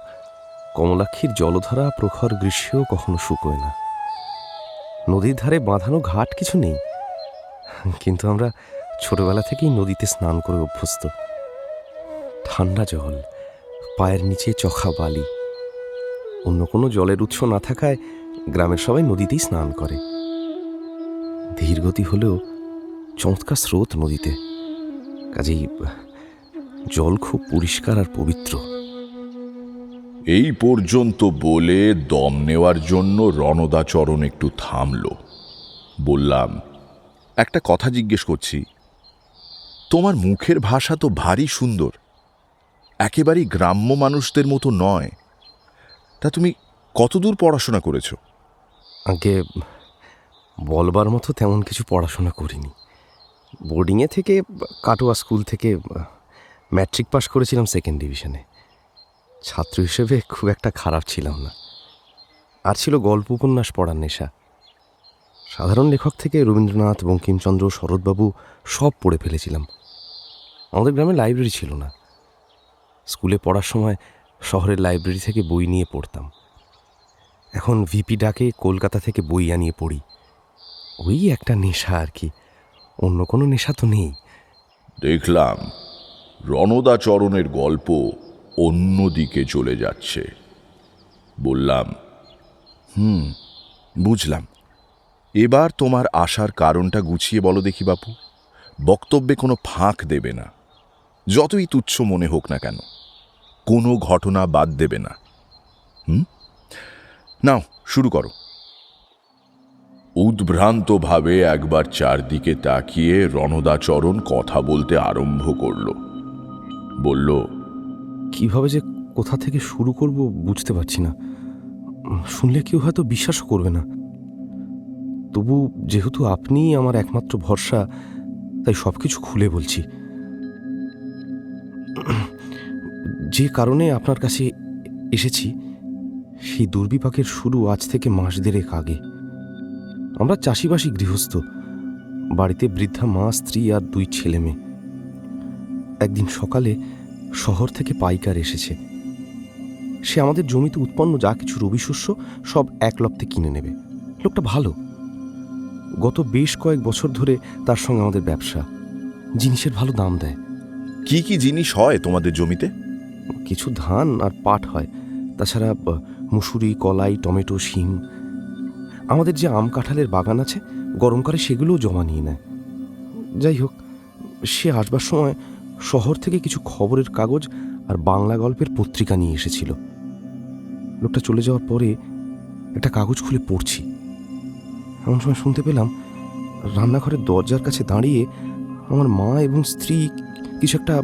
কমলাক্ষীর জলধারা প্রখর গ্রীষ্মেও কখনো শুকোয় না। নদীর ধারে বাঁধানো ঘাট কিছু নেই, কিন্তু আমরা ছোটবেলা থেকেই নদীতে স্নান করে অভ্যস্ত। ঠান্ডা জল, পায়ের নিচে চখা বালি। অন্য কোনো জলের উৎস না থাকায় গ্রামের সবাই নদীতেই স্নান করে। ধীরগতি হলেও চমৎকার স্রোত নদীতে, কাজেই জল খুব পরিষ্কার আর পবিত্র। এই পর্যন্ত বলে দম নেওয়ার জন্য রণদাচরণ একটু থামল। বললাম, একটা কথা জিজ্ঞেস করছি, তোমার মুখের ভাষা তো ভারী সুন্দর, একেবারেই গ্রাম্য মানুষদের মতো নয়। তা তুমি কতদূর পড়াশোনা করেছো? আগে বলবার মতো তেমন কিছু পড়াশোনা করিনি। বোর্ডিংয়ে থেকে কাটোয়া স্কুল থেকে ম্যাট্রিক পাস করেছিলাম 2nd ডিভিশনে। ছাত্র হিসেবে খুব একটা খারাপ ছিলাম না। আর ছিল গল্প উপন্যাস পড়ার নেশা। সাধারণ লেখক থেকে রবীন্দ্রনাথ, বঙ্কিমচন্দ্র, শরৎবাবু সব পড়ে ফেলেছিলাম। আমাদের গ্রামে লাইব্রেরি ছিল না। স্কুলে পড়ার সময় শহরের লাইব্রেরি থেকে বই নিয়ে পড়তাম। এখন ভিপি ডাকে কলকাতা থেকে বই আনিয়ে পড়ি। ওই একটা নেশা আর কি, অন্য কোনো নেশা তো নেই। দেখলাম রণদাচরণের গল্প অন্যদিকে চলে যাচ্ছে। বললাম, বুঝলাম। এবার তোমার আসার কারণটা গুছিয়ে বলো দেখি বাপু। বক্তব্যে কোনো ফাঁক দেবে না, যতই তুচ্ছ মনে হোক না কেন। কোনো ঘটনা বাদ দেবে না। নাও, শুরু করো। উদ্ভ্রান্তভাবে একবার চারদিকে তাকিয়ে রণদাচরণ কথা বলতে আরম্ভ করল। বলল, কিভাবে যে কোথা থেকে শুরু করব বুঝতে পারছি না। শুনলে কেউ হয়তো বিশ্বাসও করবে না। তবু যেহেতু আপনিই আমার একমাত্র ভরসা, তাই সব কিছু খুলে বলছি। যে কারণে আপনার কাছে এসেছি, সেই দুর্বিপাকের শুরু আজ থেকে মাস 1.5 আগে। আমরা চাষিবাসী গৃহস্থ, বাড়িতে বৃদ্ধা মা, স্ত্রী আর 2 ছেলে মেয়ে। একদিন সকালে শহর থেকে পাইকার এসেছে। সে আমাদের জমিতে উৎপন্ন যা কিছু রবি শস্য সব এক লপ্তে কিনে নেবে। লোকটা ভালো। গত বেশ কয়েক বছর ধরে তার সঙ্গে আমাদের ব্যবসা। জিনিসের ভালো দাম দেয়। কি কি জিনিস হয় তোমাদের জমিতে? কিছু ধান আর পাট হয়, তাছাড়া মুসুরি, কলাই, টমেটো, শিম। আমাদের যে আম কাঁঠালের বাগান আছে, গরমকালে সেগুলোও জমা নিয়ে নেয়। যাই হোক, সে আসবার সময় শহর থেকে কিছু খবরের কাগজ আর বাংলা গল্পের পত্রিকা নিয়ে এসেছিল। লোকটা চলে যাওয়ার পরে একটা কাগজ খুলে পড়ছি। এমন সময় শুনতে পেলাম রান্নাঘরের দরজার কাছে দাঁড়িয়ে আমার মা এবং স্ত্রী কিছু একটা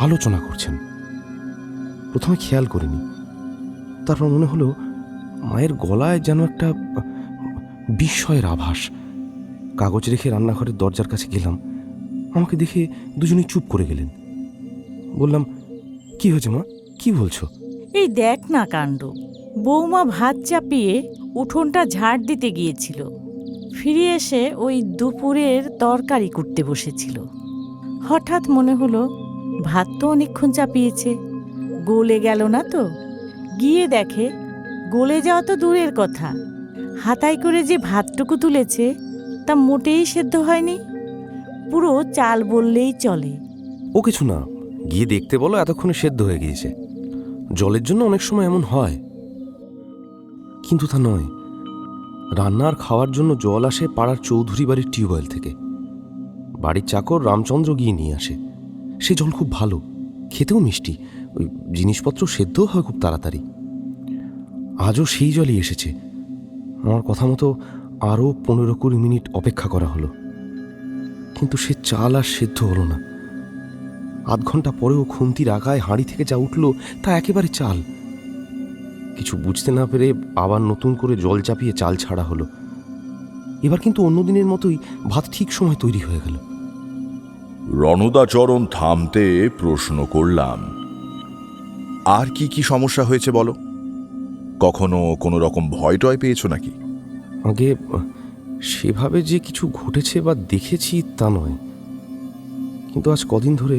আলোচনা করছেন। প্রথমে খেয়াল করিনি, তারপর মনে হলো মায়ের গলায় যেন একটা বিস্ময়ের আভাস। কাগজ রেখে রান্নাঘরের দরজার কাছে গেলাম। আমাকে দেখে দুজনেই চুপ করে গেলেন। বললাম, কি হয়েছে মা, কি বলছো? এই দেখ না কাণ্ড। বৌমা ভাত চাপিয়ে উঠোনটা ঝাড় দিতে গিয়েছিল, ফিরে এসে ওই দুপুরের তরকারি করতে বসেছিল। হঠাৎ মনে হলো ভাত তো অনেকক্ষণ চাপিয়েছে, গলে গেল না তো। গিয়ে দেখে গলে যাওয়া তো দূরের কথা, হাতায় করে যে ভাতটুকু তুলেছে তা মোটেই সেদ্ধ হয়নি, পুরো চাল বললেই চলে। ও কিছু না, গিয়ে দেখতে বলো এতক্ষণে সেদ্ধ হয়ে গিয়েছে। জলের জন্য অনেক সময় এমন হয়, কিন্তু তা নয়। রান্নার খাওয়ার জন্য জল আসে পাড়ার চৌধুরী বাড়ির টিউবওয়েল থেকে। বাড়ির চাকর রামচন্দ্র গিয়ে নিয়ে আসে। সে জল খুব ভালো, খেতেও মিষ্টি, ওই জিনিসপত্র সেদ্ধও হয় খুব তাড়াতাড়ি। আজও সেই জলই এসেছে। আমার কথা মতো আরও 15-20 মিনিট অপেক্ষা করা হলো, কিন্তু সে চাল আর সেদ্ধ হলো না। আধ ঘন্টা পরেও খুন্তির আগায় হাঁড়ি থেকে যা উঠল তা একেবারে চাল। কিছু বুঝতে না পেরে আবার নতুন করে জল চাপিয়ে চাল ছাড়া হলো। এবার কিন্তু অন্যদিনের মতোই ভাত ঠিক সময় তৈরি হয়ে গেল। রণদাচরণ থামতে প্রশ্ন করলাম, আর কি কি সমস্যা হয়েছে বলো? কখনো কোনো রকম ভয় টয় পেয়েছো নাকি? আগে সেভাবে যে কিছু ঘটেছে বা দেখেছি তা নয়, কিন্তু আজ কদিন ধরে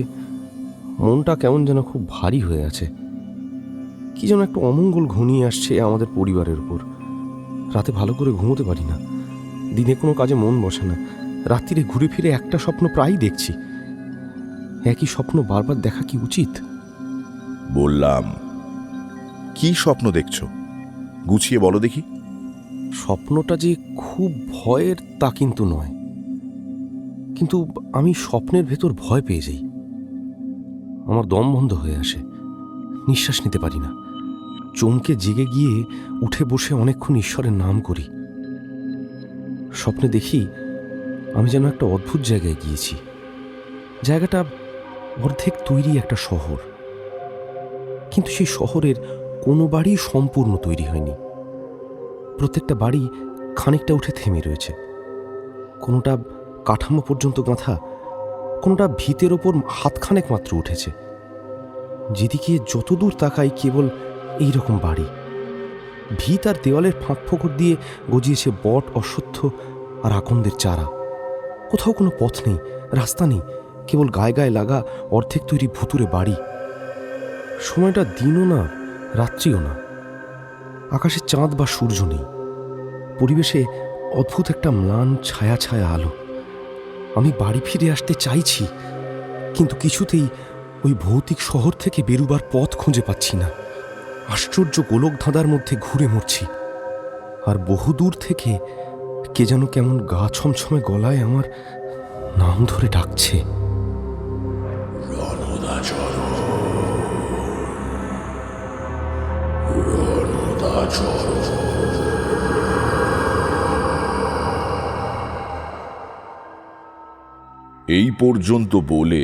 মনটা কেমন যেন খুব ভারী হয়ে আছে। কি যেন একটা অমঙ্গল ঘনিয়ে আসছে আমাদের পরিবারের উপর। রাতে ভালো করে ঘুমোতে পারি না, দিনে কোনো কাজে মন বসে না, রাত্রিরে ঘুরে ফিরে একটা স্বপ্ন প্রায়ই দেখছি। একই স্বপ্ন বারবার দেখা কি উচিত? বললাম, কি স্বপ্ন দেখছো? গুছিয়ে বলো দেখি। স্বপ্নটা যে খুব ভয়ের তা কিন্তু নয়, কিন্তু আমি স্বপ্নের ভেতর ভয় পেয়ে যাই। আমার দম বন্ধ হয়ে আসে, নিঃশ্বাস নিতে পারি না। চমকে জেগে গিয়ে উঠে বসে অনেকক্ষণ ঈশ্বরের নাম করি। স্বপ্নে দেখি আমি যেন একটা অদ্ভুত জায়গায় গিয়েছি। জায়গাটা অর্ধেক তৈরি একটা শহর, কিন্তু সেই শহরের কোনো বাড়ি সম্পূর্ণ তৈরি হয়নি। প্রত্যেকটা বাড়ি খানিকটা উঠে থেমে রয়েছে। কোনোটা কাঠামো পর্যন্ত গাঁথা, কোনোটা ভিতের ওপর হাতখানেক মাত্র উঠেছে। যেদিকে যতদূর তাকাই কেবল এই রকম বাড়ি। ভিত আর দেওয়ালের ফাঁক ফোকর দিয়ে গজিয়েছে বট, অশ্বত্থ আর আকন্দের চারা। কোথাও কোনো পথ নেই, রাস্তা নেই, কেবল গায়ে গায়ে লাগা অর্ধেক তৈরি ভুতুরে বাড়ি। সময়টা দিনও না, রাত্রিও না। আকাশে চাঁদ বা সূর্য নেই। পরিবেশে অদ্ভুত একটা ম্লান ছায়া ছায়া আলো। আমি বাড়ি ফিরে আসতে চাইছি, কিন্তু কিছুতেই ওই ভৌতিক শহর থেকে বেরুবার পথ খুঁজে পাচ্ছি না। আশ্চর্য গোলক ধাঁধার মধ্যে ঘুরে মরছি। আর বহুদূর থেকে কে যেন কেমন গা ছমছমে গলায় আমার নাম ধরে ডাকছে। এই পর্যন্ত বলে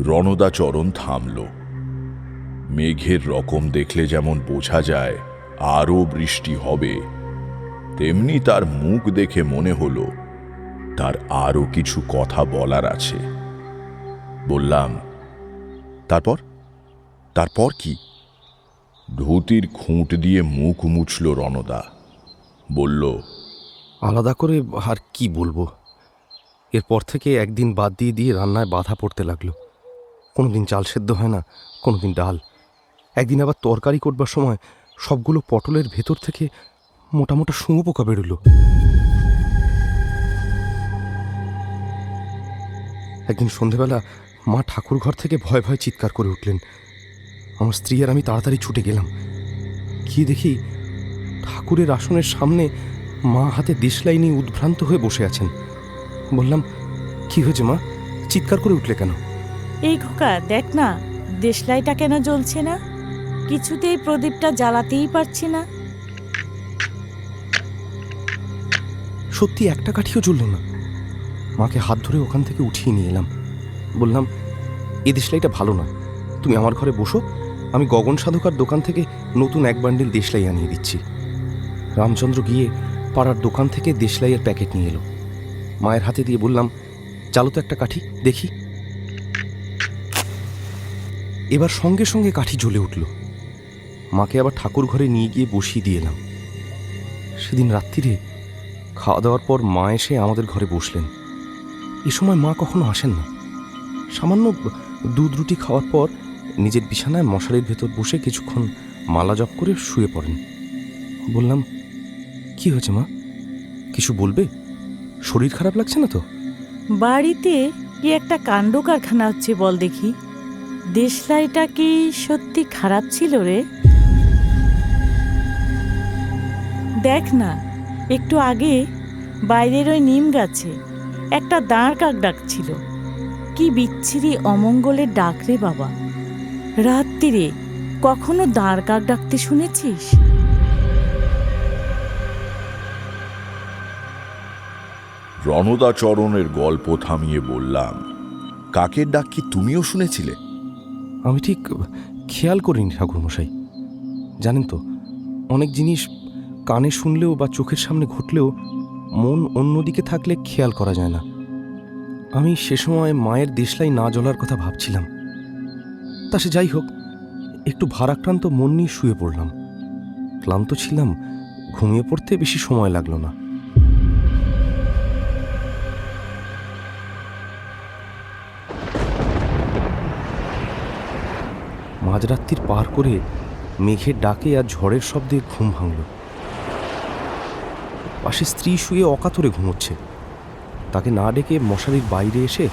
রণদাচরণ থামল। মেঘের রকম দেখলে যেমন বোঝা যায় আরও বৃষ্টি হবে, তেমনি তার মুখ দেখে মনে হলো তার আরও কিছু কথা বলার আছে। বললাম, তারপর? তারপর কি? ধুতির খুঁট দিয়ে মুখ মুছল রণদা। বলল, আলাদা করে আর কি বলবো। এরপর থেকে একদিন বাদ দিয়ে দিয়ে রান্নায় বাধা পড়তে লাগলো। কোনোদিন চাল সেদ্ধ হয় না, কোনোদিন ডাল। একদিন আবার তরকারি করবার সময় সবগুলো পটলের ভেতর থেকে মোটা মোটা শুঁয়োপোকা বেরোলো। একদিন সন্ধেবেলা মা ঠাকুর ঘর থেকে ভয় ভয় চিৎকার করে উঠলেন। আমার স্ত্রী আর আমি তাড়াতাড়ি ছুটে গেলাম। গিয়ে দেখি ঠাকুরের আসনের সামনে মা হাতে দেশলাই নিয়ে উদ্ভ্রান্ত হয়ে বসে আছেন। বললাম, কি হয়েছে মা, চিৎকার করে উঠলে কেন? এই খোকা, দেখ না দেশলাইটা কেন জ্বলছে না। কিছুতেই প্রদীপটা জ্বালাতেই পারছি না। সত্যি একটা কাঠিও জ্বলল না। মাকে হাত ধরে ওখান থেকে উঠিয়ে নিয়ে এলাম। বললাম, এই দেশলাইটা ভালো না, তুমি আমার ঘরে বসো, আমি গগন সাধকার দোকান থেকে নতুন এক বান্ডিল দেশলাই আনিয়ে দিচ্ছি। রামচন্দ্র গিয়ে পাড়ার দোকান থেকে দেশলাইয়ের প্যাকেট নিয়ে এলো। মায়ের হাতে দিয়ে বললাম, চালো তো একটা কাঠি দেখি। এবার সঙ্গে সঙ্গে কাঠি জ্বলে উঠল। মাকে আবার ঠাকুর ঘরে নিয়ে গিয়ে বসিয়ে দিয়ে এলাম। সেদিন রাত্রিরে খাওয়া দাওয়ার পর মা এসে আমাদের ঘরে বসলেন। এ সময় মা কখনো আসেন না। সামান্য দুধ রুটি খাওয়ার পর নিজের বিছানায় মশারির ভেতর বসে কিছুক্ষণ মালা জপ করে শুয়ে পড়েন। বললাম, কি হয়েছে মা, কিছু বলবে? শরীর খারাপ লাগছে না তো? বাড়িতে কি একটা কাণ্ড কারখানা হচ্ছে বল দেখি। দেশলাইটা কি সত্যি খারাপ ছিল রে? দেখ না, একটু আগে বাইরের ওই নিম গাছে একটা দাঁড় কাক ডাকছিল। কি বিচ্ছিরি অমঙ্গলের ডাক রে বাবা। রাত্রিরে কখনো দাঁড় কাক ডাকতে শুনেছিস? রণদাচরণের গল্প থামিয়ে বললাম, কাকের ডাক কি তুমিও শুনেছিলে? আমি ঠিক খেয়াল করিনি ঠাকুরমশাই। জানেন তো, অনেক জিনিস কানে শুনলেও বা চোখের সামনে ঘটলেও মন অন্যদিকে থাকলে খেয়াল করা যায় না। আমি সে সময় মায়ের দেশলাই না জ্বলার কথা ভাবছিলাম। তা সে যাই হোক, একটু ভারাক্রান্ত মন নিয়ে শুয়ে পড়লাম। ক্লান্ত ছিলাম, ঘুমিয়ে পড়তে বেশি সময় লাগলো না। মাঝরাত্রির পার করে মেঘের ডাকে আর ঝড়ের শব্দে ঘুম ভাঙল। পাশে স্ত্রী শুয়ে অকাতরে ঘুমোচ্ছে। তাকে না ডেকে মশারির বাইরে এসে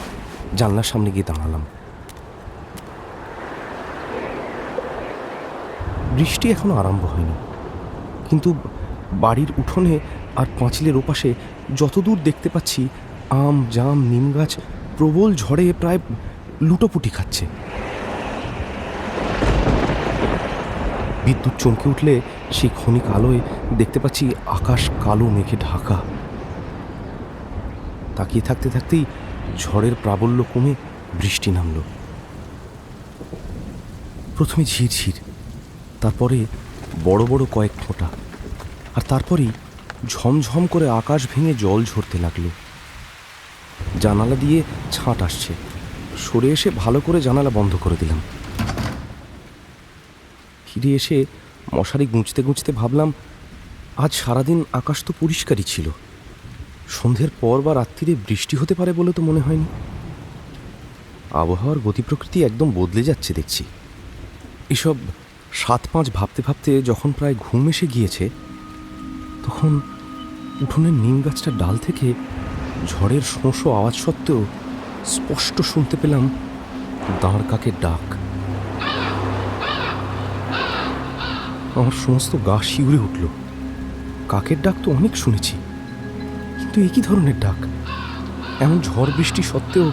জানলার সামনে গিয়ে দাঁড়ালাম। বৃষ্টি এখনো আরম্ভ হয়নি, কিন্তু বাড়ির উঠোনে আর পাঁচিলের ওপাশে যতদূর দেখতে পাচ্ছি আম, জাম, নিম গাছ প্রবল ঝড়ে প্রায় লুটোপুটি খাচ্ছে। বিদ্যুৎ চমকে উঠলে সেই ক্ষণিক আলোয় দেখতে পাচ্ছি আকাশ কালো মেঘে ঢাকা। তাকিয়ে থাকতে থাকতেই ঝড়ের প্রাবল্য কমে বৃষ্টি নামল। প্রথমে ঝিরঝির, তারপরে বড় বড় কয়েক ফোঁটা, আর তারপরেই ঝমঝম করে আকাশ ভেঙে জল ঝরতে লাগলো। জানালা দিয়ে ছাঁট আসছে। সরে এসে ভালো করে জানালা বন্ধ করে দিলাম। ফিরে এসে মশারি গুঁজতে গুঁজতে ভাবলাম, আজ সারাদিন আকাশ তো পরিষ্কারই ছিল। সন্ধ্যের পর বা রাত্রিরে বৃষ্টি হতে পারে বলে তো মনে হয়নি। আবহাওয়ার গতি প্রকৃতি একদম বদলে যাচ্ছে দেখছি। এসব 7-5 ভাবতে ভাবতে যখন প্রায় ঘুম এসে গিয়েছে, তখন উঠোনের নিম গাছটার ডাল থেকে ঝড়ের শোঁসো আওয়াজ সত্ত্বেও স্পষ্ট শুনতে পেলাম দাঁড় কাকের ডাক। আমার সমস্ত গা শিউরে উঠল। কাকের ডাক তো অনেক শুনেছি, কিন্তু একই ধরনের ডাক। এমন ঝড় বৃষ্টি সত্ত্বেও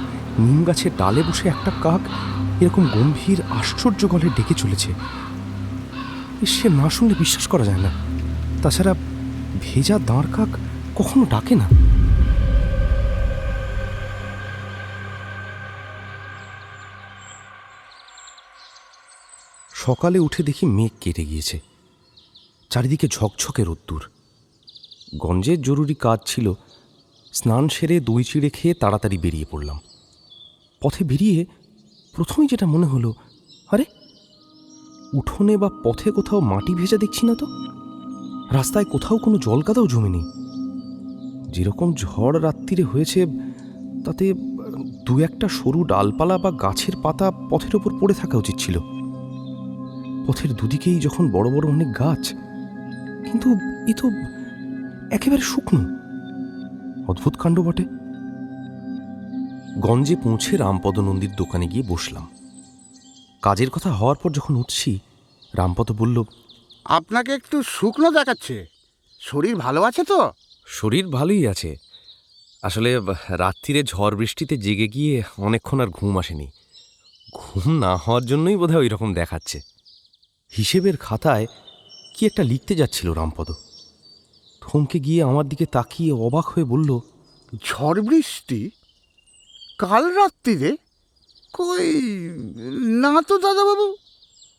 নিম গাছের ডালে বসে একটা কাক এরকম গম্ভীর আশ্চর্য গলে ডেকে চলেছে, সে না শুনলে বিশ্বাস করা যায় না। তাছাড়া ভেজা দাঁড় কাক কখনো ডাকে না। সকালে উঠে দেখি মেঘ কেটে গিয়েছে, চারিদিকে ঝকঝকে রোদ্দুর। গঞ্জের জরুরি কাজ ছিল, স্নান সেরে দই চিড়ে খেয়ে তাড়াতাড়ি বেরিয়ে পড়লাম। পথে বেরিয়ে প্রথমেই যেটা মনে হলো, আরে উঠোনে বা পথে কোথাও মাটি ভেজা দেখছি না তো। রাস্তায় কোথাও কোনো জলকাদাও জমে নেই। যেরকম ঝড় রাত্রিরে হয়েছে তাতে 2-1টা সরু ডালপালা বা গাছের পাতা পথের ওপর পড়ে থাকা উচিত ছিল। পথের দুদিকেই যখন বড় বড় অনেক গাছ, কিন্তু এ তো একেবারে শুকনো। অদ্ভুত কাণ্ড বটে। গঞ্জে পৌঁছে রামপদ নন্দীর দোকানে গিয়ে বসলাম। কাজের কথা হওয়ার পর যখন উঠছি, রামপদ বলল, আপনাকে একটু শুকনো দেখাচ্ছে। শরীর ভালো আছে তো? শরীর ভালোই আছে। আসলে রাত্রিরে ঝড় বৃষ্টিতে জেগে গিয়ে অনেকক্ষণ আর ঘুম আসেনি। ঘুম না হওয়ার জন্যই বোধহয় ওই রকম দেখাচ্ছে। হিসেবের খাতায় কি একটা লিখতে যাচ্ছিল রামপদ। থমকে গিয়ে আমার দিকে তাকিয়ে অবাক হয়ে বলল, ঝড় বৃষ্টি কাল রাত্রিরে? কই না তো দাদাবাবু,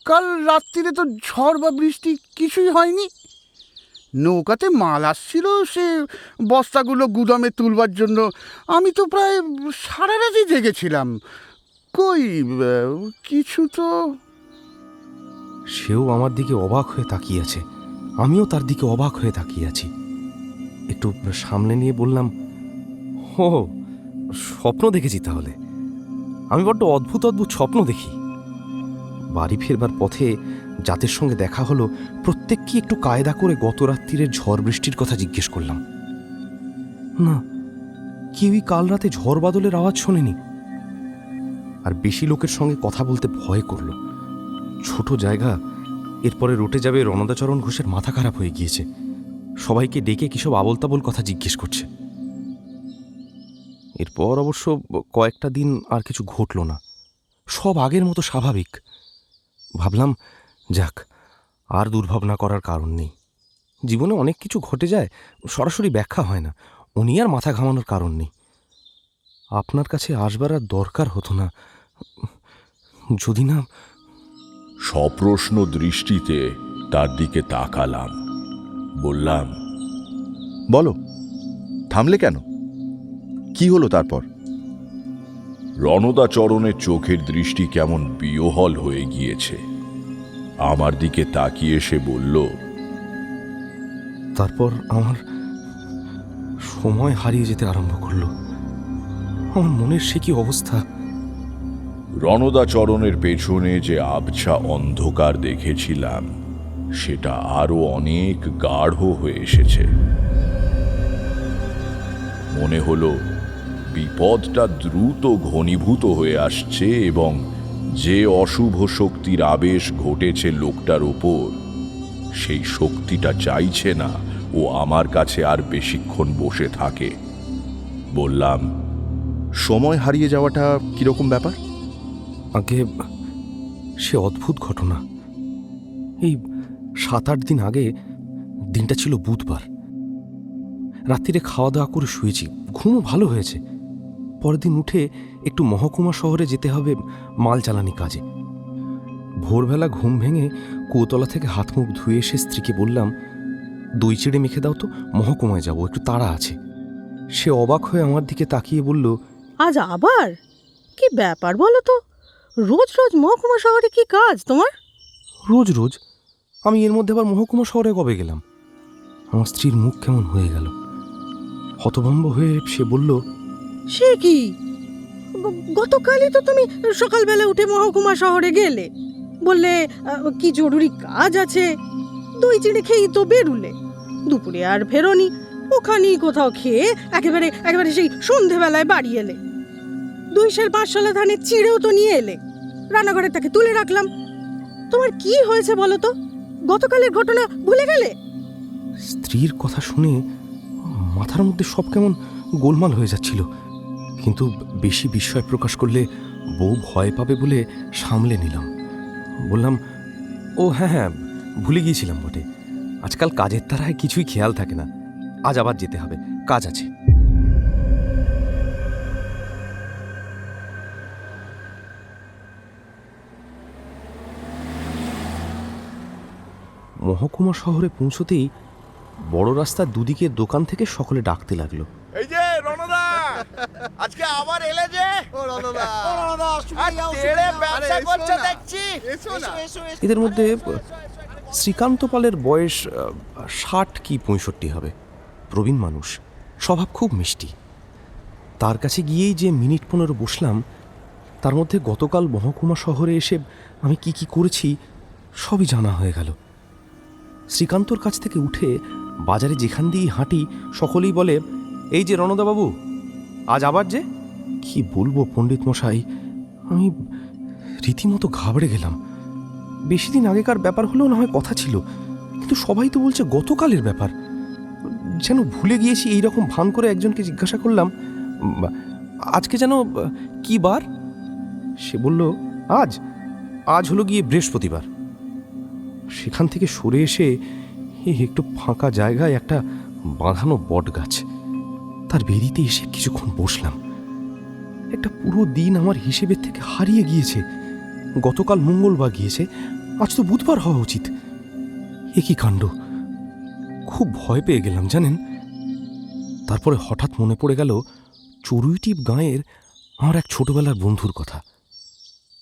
কাল রাত্রিরে তো ঝড় বা বৃষ্টি কিছুই হয়নি। নৌকাতে মাল আসছিল, সে বস্তাগুলো গুদামে তুলবার জন্য আমি তো প্রায় সারা রাতই জেগেছিলাম। কই কিছু তো। সেও আমার দিকে অবাক হয়ে তাকিয়ে আছে, আমিও তার দিকে অবাক হয়ে তাকিয়ে আছি। একটু সামনে নিয়ে বললাম, ও স্বপ্ন দেখেছি তাহলে। আমি বড্ড অদ্ভুত অদ্ভুত স্বপ্ন দেখি। বাড়ি ফেরবার পথে যাদের সঙ্গে দেখা হলো প্রত্যেককে একটু কায়দা করে গত রাত্রিরের ঝড় বৃষ্টির কথা জিজ্ঞেস করলাম। না, কেউই কাল রাতে ঝড় বাদলের আওয়াজ শোনেনি। আর বেশি লোকের সঙ্গে কথা বলতে ভয় করল। ছোট জায়গা, এরপরে রটে যাবে রণদাচরণ ঘোষের মাথা খারাপ হয়ে গিয়েছে। সবাইকে ডেকে কিসব আবল তাবল কথা জিজ্ঞেস করছে। এরপর অবশ্য কয়েকটা দিন আর কিছু ঘটল না, সব আগের মতো স্বাভাবিক। ভাবলাম, যাক, আর দুর্ভাবনা করার কারণ নেই। জীবনে অনেক কিছু ঘটে যায়, সরাসরি ব্যাখ্যা হয় না, উনি আর মাথা ঘামানোর কারণ নেই। আপনার কাছে আসবার আর দরকার হতো না, যদি না। সপ্রশ্ন দৃষ্টিতে তার দিকে তাকালাম, বললাম, বলো, থামলে কেন? কি হলো তারপর? রণদাচরণের চোখের দৃষ্টি কেমন বিহ্বল হয়ে গিয়েছে। আমার দিকে তাকিয়ে সে বলল, তারপর আমার সময় হারিয়ে যেতে আরম্ভ করলো। আমার মনের সে কি অবস্থা! রণদাচরণের পেছনে যে আবছা অন্ধকার দেখেছিলাম সেটা আরো অনেক গাঢ় হয়ে এসেছে। মনে হলো বিপদটা দ্রুত ঘনীভূত হয়ে আসছে এবং যে অশুভ শক্তির আবেশ ঘটেছে লোকটার ওপর, সেই শক্তিটা চাইছে না ও আমার কাছে আর বেশিক্ষণ বসে থাকে। বললাম, সময় হারিয়ে যাওয়াটা কিরকম ব্যাপার? আগে সে অদ্ভুত ঘটনা। এই 7-8 দিন আগে, দিনটা ছিল বুধবার। রাত্রিরে খাওয়া দাওয়া করে শুয়েছি, ঘুমও ভালো হয়েছে। পরের দিন উঠে একটু মহকুমা শহরে যেতে হবে মাল জ্বালানি কাজে। ভোরবেলা ঘুম ভেঙে কুয়োতলা থেকে হাত মুখ ধুয়ে এসে স্ত্রীকে বললাম, দই চিড়ে মেখে দাও তো, মহকুমায় যাব, একটু তাড়া আছে। সে অবাক হয়ে আমার দিকে তাকিয়ে বলল, আজ আবার? কি ব্যাপার বলো তো? রোজ রোজ মহকুমা শহরে কি কাজ তোমার? রোজ রোজ? আমি এর মধ্যে আবার মহকুমা শহরে কবে গেলাম? আমার স্ত্রীর মুখ কেমন হয়ে গেল। হতভম্ব হয়ে সে বলল, সে কি, গতকালই তো তুমি সকালবেলা উঠে মহকুমা শহরে গেলে, বললে কি জরুরি কাজ আছে, দই চিড়ে খেয়েই তো বেরুলে। দুপুরে আর ফেরোনি, ওখানেই কোথাও খেয়ে একেবারে সেই সন্ধেবেলায় বাড়ি এলে। 2 সের 5 ধানের চিড়েও তো নিয়ে এলে, রান্নাঘরে তাকে তুলে রাখলাম। তোমার কি হয়েছে বলো তো? গতকালের ঘটনা ভুলে গেলে? স্ত্রীর কথা শুনে মাথার মধ্যে সব কেমন গোলমাল হয়ে যাচ্ছিল, কিন্তু বেশি বিস্ময় প্রকাশ করলে বউ ভয় পাবে বলে সামলে নিলাম। বললাম, ও হ্যাঁ, ভুলে গিয়েছিলাম বটে। আজকাল কাজের তাড়ায় কিছুই খেয়াল থাকে না। আজ আবার যেতে হবে, কাজ আছে। মহকুমা শহরে পৌঁছতেই বড় রাস্তার দুদিকের দোকান থেকে সকলে ডাকতে লাগলো, এই যে রণদা, আজকে আবার এলে যে? ও রণদা, ব্যবসা করছে দেখছি। এদের মধ্যে শ্রীকান্ত পালের বয়স 60 কি 65 হবে। প্রবীণ মানুষ, স্বভাব খুব মিষ্টি। তার কাছে গিয়েই যে মিনিট 15 বসলাম, তার মধ্যে গতকাল মহকুমা শহরে এসে আমি কি কি করেছি সবই জানা হয়ে গেল। শ্রীকান্তর কাছ থেকে উঠে বাজারে যেখান দিয়েই হাঁটি, সকলেই বলে, এই যে রণদাবাবু, আজ আবার যে? কি বলবো পণ্ডিত মশাই, আমি রীতিমতো ঘাবড়ে গেলাম। বেশি দিন আগেকার ব্যাপার হলেও না হয় কথা ছিল, কিন্তু সবাই তো বলছে গতকালের ব্যাপার। যেন ভুলে গিয়েছি এইরকম ভান করে একজনকে জিজ্ঞাসা করলাম, আজকে যেন কি বার? সে বলল, আজ হলো গিয়ে বৃহস্পতিবার। সেখান থেকে সরে এসে একটু ফাঁকা জায়গায় একটা বাঁধানো বট গাছ, তার বেরিতে এসে কিছুক্ষণ বসলাম। একটা পুরো দিন আমার হিসেবের থেকে হারিয়ে গিয়েছে। গতকাল মঙ্গলবার গিয়েছে, আজ তো বুধবার হওয়া উচিত। এ কি কাণ্ড! খুব ভয় পেয়ে গেলাম জানেন। তারপরে হঠাৎ মনে পড়ে গেল চড়ুইটিপ গাঁয়ের আমার এক ছোটবেলার বন্ধুর কথা।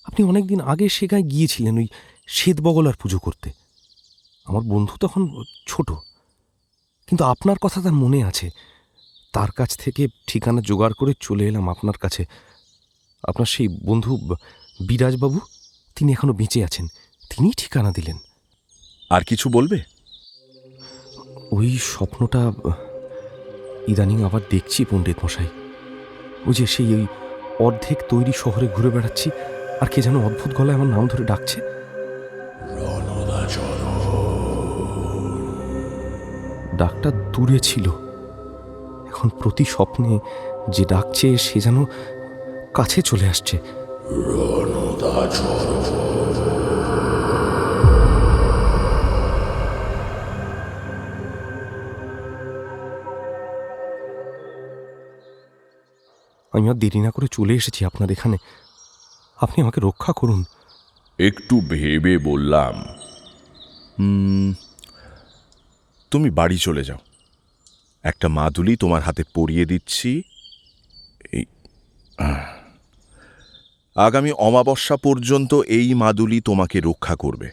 আপনি অনেকদিন আগে সে গাঁয়ে গিয়েছিলেন ওই শ্বেত বগলার পুজো করতে। আমার বন্ধু তখন ছোট, কিন্তু আপনার কথা তার মনে আছে। তার কাছ থেকে ঠিকানা জোগাড় করে চলে এলাম আপনার কাছে। আপনার সেই বন্ধু বিরাজবাবু, তিনি এখনো বেঁচে আছেন, তিনিই ঠিকানা দিলেন। আর কিছু বলবে? ওই স্বপ্নটা ইদানিং আবার দেখছি পণ্ডিত মশাই। ওই যে সেই ওই অর্ধেক তৈরি শহরে ঘুরে বেড়াচ্ছি, আর কে যেন অদ্ভুত গলায় আমার নাম ধরে ডাকছে, ডাকটা দূরে ছিল, এখন প্রতি স্বপ্নে যে ডাকছে সে যেন কাছে চলে আসছে। আমি আর দেরি না করে চলে এসেছি আপনার এখানে, আপনি আমাকে রক্ষা করুন। একটু ভেবে বললাম, তুমি বাড়ি চলে যাও, একটা মাদুলি তোমার হাতে পরিয়ে দিচ্ছি। আগামী অমাবস্যা পর্যন্ত এই মাদুলি তোমাকে রক্ষা করবে।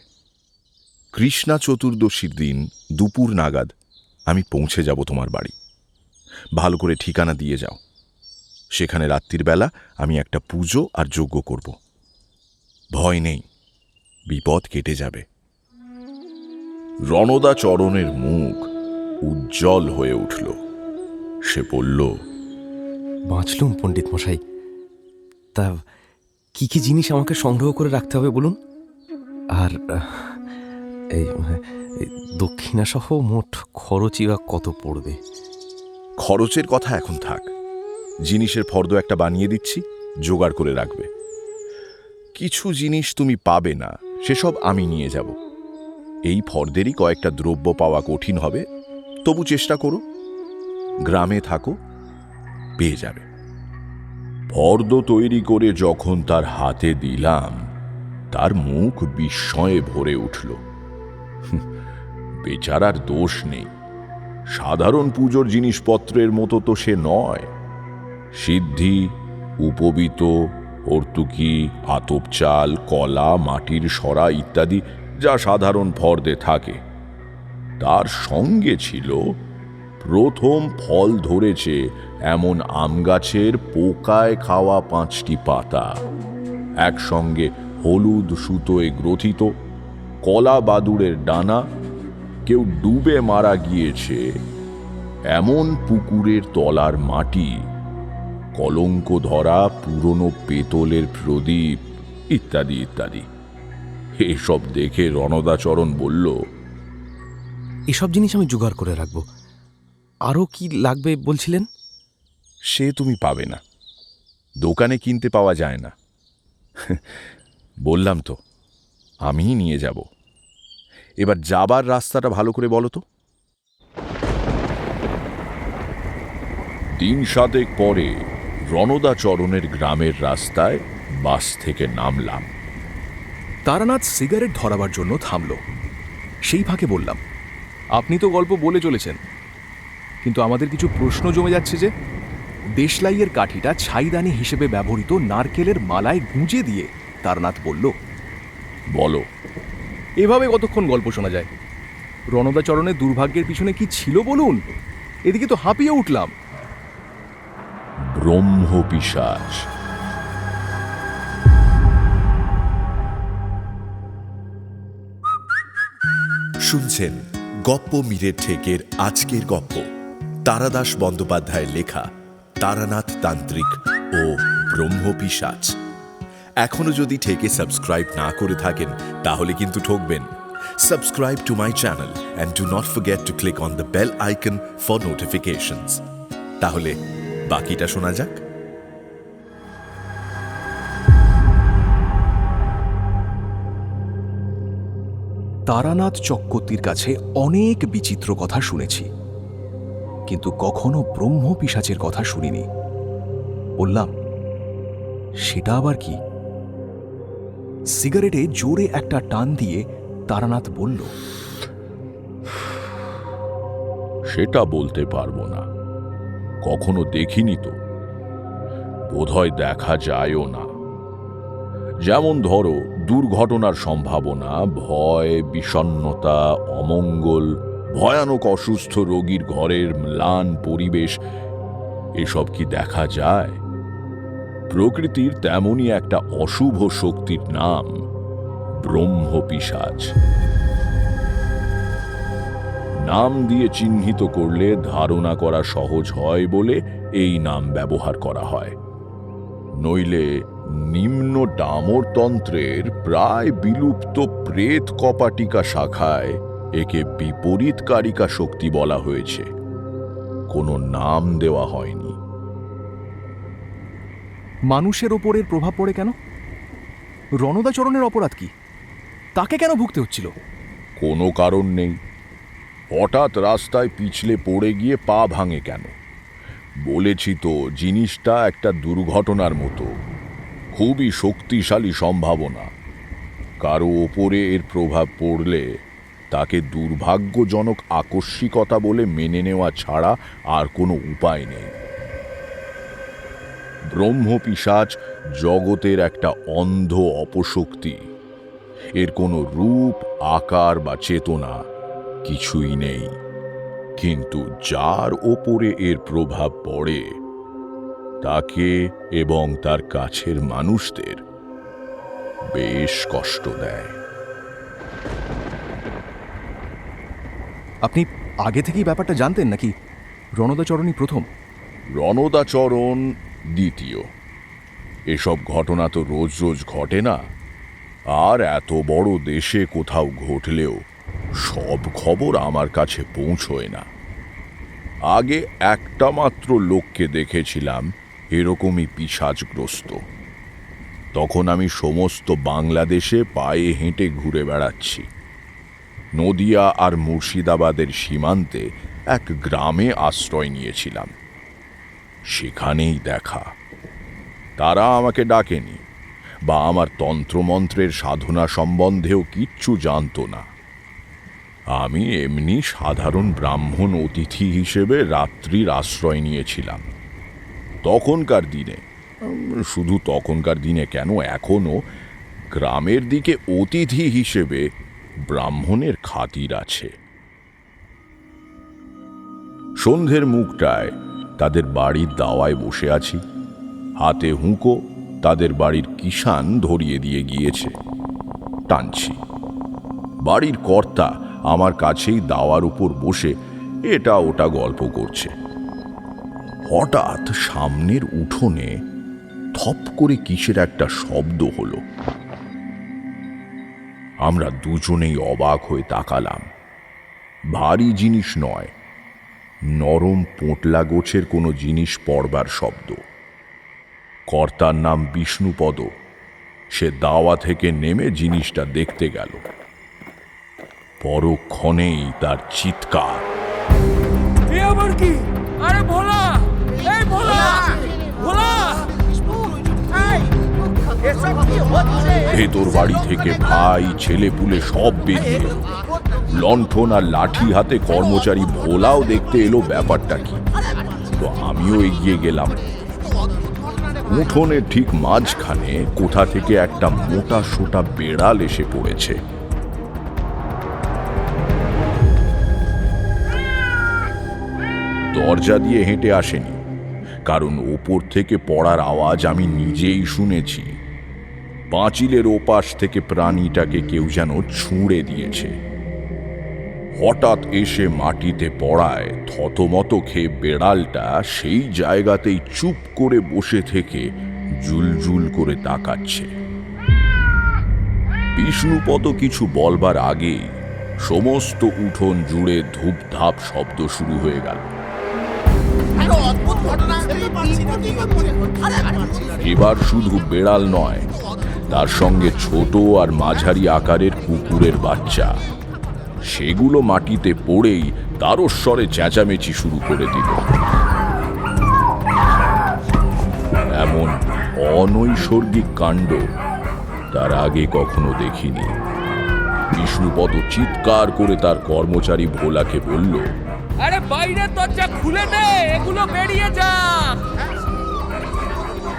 কৃষ্ণা চতুর্দশীর দিন দুপুর নাগাদ আমি পৌঁছে যাব তোমার বাড়ি। ভালো করে ঠিকানা দিয়ে যাও। সেখানে রাত্রির বেলা আমি একটা পুজো আর যজ্ঞ করব। ভয় নেই, বিপদ কেটে যাবে। রণদাচরণের মুখ উজ্জ্বল হয়ে উঠল। সে বলল, বাঁচলুম পণ্ডিত মশাই। তা কি কি জিনিস আমাকে সংগ্রহ করে রাখতে হবে বলুন? আর এই দক্ষিণাসহ মোট খরচই বা কত পড়বে? খরচের কথা এখন থাক। জিনিসের ফর্দ একটা বানিয়ে দিচ্ছি, জোগাড় করে রাখবে। কিছু জিনিস তুমি পাবে না, সেসব আমি নিয়ে যাব। এই ফর্দেরই কয়েকটা দ্রব্য পাওয়া কঠিন হবে, তবু চেষ্টা করো। গ্রামে থাকো, পেয়ে যাবে। ফর্দ তৈরি করে যখন তার হাতে দিলাম, তার মুখ বিস্ময়ে ভরে উঠল। বেচারার দোষ নেই, সাধারণ পুজোর জিনিসপত্রের মতো তো সে নয়। সিদ্ধি, উপবীত, হর্তুকি, আতপ চাল, কলা, মাটির সরা ইত্যাদি যা সাধারণ ফর্দে থাকে, তার সঙ্গে ছিল প্রথম ফল ধরেছে এমন আম গাছের পোকায় খাওয়া 5টি পাতা, একসঙ্গে হলুদ সুতোয় গ্রথিত কলা বাদুড়ের ডানা, কেউ ডুবে মারা গিয়েছে এমন পুকুরের তলার মাটি, কলঙ্ক ধরা পুরনো পেতলের প্রদীপ ইত্যাদি ইত্যাদি। এসব দেখে রণদাচরণ বলল, এসব জিনিস আমি জোগাড় করে রাখব। আরও কি লাগবে বলছিলেন? সে তুমি পাবে না, দোকানে কিনতে পাওয়া যায় না। বললাম তো, আমিই নিয়ে যাব। এবার যাবার রাস্তাটা ভালো করে বলো তো। 3 সাতেক পরে রণদাচরণের গ্রামের রাস্তায় বাস থেকে নামলাম। তারানাথ সিগারেট ধরাবার জন্য থামল। সেই ফাঁকে বললাম, আপনি তো গল্প বলে চলেছেন, কিন্তু আমাদের কিছু প্রশ্ন জমে যাচ্ছে যে। দেশলাইয়ের কাঠিটা ছাইদানি হিসেবে ব্যবহৃত নারকেলের মালায় গুঁজে দিয়ে তারানাথ বলল, বলো। এভাবে কতক্ষণ গল্প শোনা যায়? রণদাচরণের দুর্ভাগ্যের পিছনে কি ছিল বলুন? এদিকে তো হাঁপিয়ে উঠলাম। ব্রহ্মপিশাচ। শুনছেন গপ্প মীরের ঠেকের আজকের গপ্প, তারাদাস বন্দ্যোপাধ্যায়ের লেখা তারানাথ তান্ত্রিক ও ব্রহ্মপিশাচ। এখনো যদি ঠেকে সাবস্ক্রাইব না করে থাকেন, তাহলে কিন্তু ঠকবেন। Subscribe to my channel and do not forget to click on the bell icon for notifications. তাহলে বাকিটা শোনা যাক। তারানাথ চক্রবর্তীর কাছে অনেক বিচিত্র কথা শুনেছি, কিন্তু কখনো ব্রহ্ম পিশাচের কথা শুনিনি। বললাম, সেটা আবার কি? সিগারেটে জোরে একটা টান দিয়ে তারানাথ বলল, সেটা বলতে পারবো না, কখনো দেখিনি তো, বোধহয় দেখা যায়ও না। যেমন ধরো দুর্ঘটনার সম্ভাবনা, ভয়, বিষণ্ণতা, অমঙ্গল, ভয়ানক অসুস্থ রোগীর ঘরের ম্লান পরিবেশ, এসব কি দেখা যায়? প্রকৃতির তেমনই একটা অশুভ শক্তির নাম ব্রহ্মপিশাচ। নাম দিয়ে চিহ্নিত করলে ধারণা করা সহজ হয় বলে এই নাম ব্যবহার করা হয়। নইলে নিম্ন ডামরতন্ত্রের প্রায় বিলুপ্ত প্রেত কপাটিকা শাখায় একে বিপরীতকারিকা শক্তি বলা হয়েছে, কোনো নাম দেওয়া হয়নি। মানুষের ওপরের প্রভাব পড়ে কেন? রণদাচরণের অপরাধ কি? তাকে কেন ভুগতে হচ্ছিল? কোনো কারণ নেই। হঠাৎ রাস্তায় পিছলে পড়ে গিয়ে পা ভাঙে কেন? বলেছি তো, জিনিসটা একটা দুর্ঘটনার মতো, খুবই শক্তিশালী সম্ভাবনা। কারো ওপরে এর প্রভাব পড়লে তাকে দুর্ভাগ্যজনক আকস্মিকতা বলে মেনে নেওয়া ছাড়া আর কোনো উপায় নেই। ব্রহ্মপিশাচ জগতের একটা অন্ধ অপশক্তি। এর কোনো রূপ, আকার বা চেতনা কিছুই নেই, কিন্তু যার ওপরে এর প্রভাব পড়ে তাকে এবং তার কাছের মানুষদের বেশ কষ্ট দেয়। আপনি আগে থেকেই ব্যাপারটা জানতেন নাকি রণদাচরণই প্রথম? রণদাচরণ দ্বিতীয়। এসব ঘটনা তো রোজ রোজ ঘটে না, আর এত বড় দেশে কোথাও ঘটলেও সব খবর আমার কাছে পৌঁছয় না। আগে একটা মাত্র লোককে দেখেছিলাম এরকমই পিশাচগ্রস্ত। তখন আমি সমস্ত বাংলাদেশে পায়ে হেঁটে ঘুরে বেড়াচ্ছি। নদিয়া আর মুর্শিদাবাদের সীমান্তে এক গ্রামে আশ্রয় নিয়েছিলাম। সেখানেই দেখা। তারা আমাকে ডাকেনি বা আমার তন্ত্রমন্ত্রের সাধনা সম্বন্ধেও কিচ্ছু জানত না। আমি এমনি সাধারণ ব্রাহ্মণ অতিথি হিসেবে রাত্রির আশ্রয় নিয়েছিলাম। তখনকার দিনে, শুধু তখনকার দিনে কেন, এখনো গ্রামের দিকে অতিথি হিসেবে ব্রাহ্মণের খাতির আছে। সন্ধ্যের মুখটায় তাদের বাড়ির দাওয়ায় বসে আছি। হাতে হুঁকো তাদের বাড়ির কিষান ধরিয়ে দিয়ে গিয়েছে, টানছি। বাড়ির কর্তা আমার কাছেই দাওয়ার উপর বসে এটা ওটা গল্প করছে। হঠাৎ সামনের উঠোনে থপ করে কিসের একটা শব্দ হলো। আমরা দুজনেই অবাক হয়ে তাকালাম। ভারী জিনিস নয়, নরম পোঁটলা গোছের কোনো জিনিস পড়বার শব্দ। কর্তার নাম বিষ্ণুপদ। সে দাওয়া থেকে নেমে জিনিসটা দেখতে গেল। পরক্ষণেই তার চিৎকার, ভেতর বাড়ি থেকে ভাই ছেলেপুলে সব বেরিয়ে এলো। লণ্ঠন আর লাঠি হাতে কর্মচারী ভোলাও দেখতে এলো ব্যাপারটা কি। তো আমিও এগিয়ে গেলাম। উঠোনের ঠিক মাঝখানে কোথা থেকে একটা মোটা সোটা বেড়াল এসে পড়েছে। দরজা দিয়ে হেঁটে আসেনি, কারণ ওপর থেকে পড়ার আওয়াজ আমি নিজেই শুনেছি। পাঁচিলের ওপাশ থেকে প্রাণীটাকে কেউ যেন ছুঁড়ে দিয়েছে। হঠাৎ এসে মাটিতে পড়ায় থতমত খেয়ে বেড়ালটা সেই জায়গাতেই চুপ করে বসে থেকে জুলজুল করে তাকাচ্ছে। বিষ্ণুপদ কিছু বলবার আগেই সমস্ত উঠোন জুড়ে ধূপধাপ শব্দ শুরু হয়ে গেল। এবার শুধু বেড়াল নয়, তার সঙ্গে ছোট আর মাঝারি আকারের কুকুরের বাচ্চা। সেগুলো মাটিতে পড়েই তারস্বরে চেঁচামেচি শুরু করে দিল। এমন অনৈসর্গিক কাণ্ড তার আগে কখনো দেখিনি। বিষ্ণুপদ চিৎকার করে তার কর্মচারী ভোলাকে বলল, আরে বাইরের দরজা খুলে দে, এগুলো বেরিয়ে যা।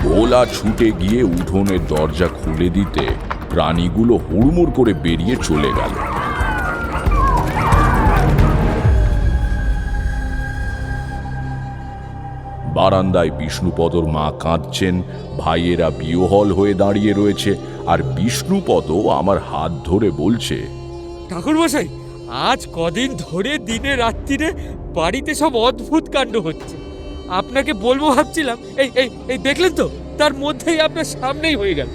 ভোলা ছুটে গিয়ে উঠোনের দরজা খুলে দিতে প্রাণীগুলো হুড়মুড় করে বেরিয়ে চলে গেল। বারান্দায় বিষ্ণুপদর মা কাঁদছেন, ভাইয়েরা বিহ্বল হয়ে দাঁড়িয়ে রয়েছে, আর বিষ্ণুপদ আমার হাত ধরে বলছে, ঠাকুরমশাই, আজ কদিন ধরে দিনে রাত্রিরে বাড়িতে সব অদ্ভুত কাণ্ড হচ্ছে। আপনাকে বলবো ভাবছিলাম, এই এই এই দেখলেন তো, তার মধ্যেই আপনার সামনেই হয়ে গেল।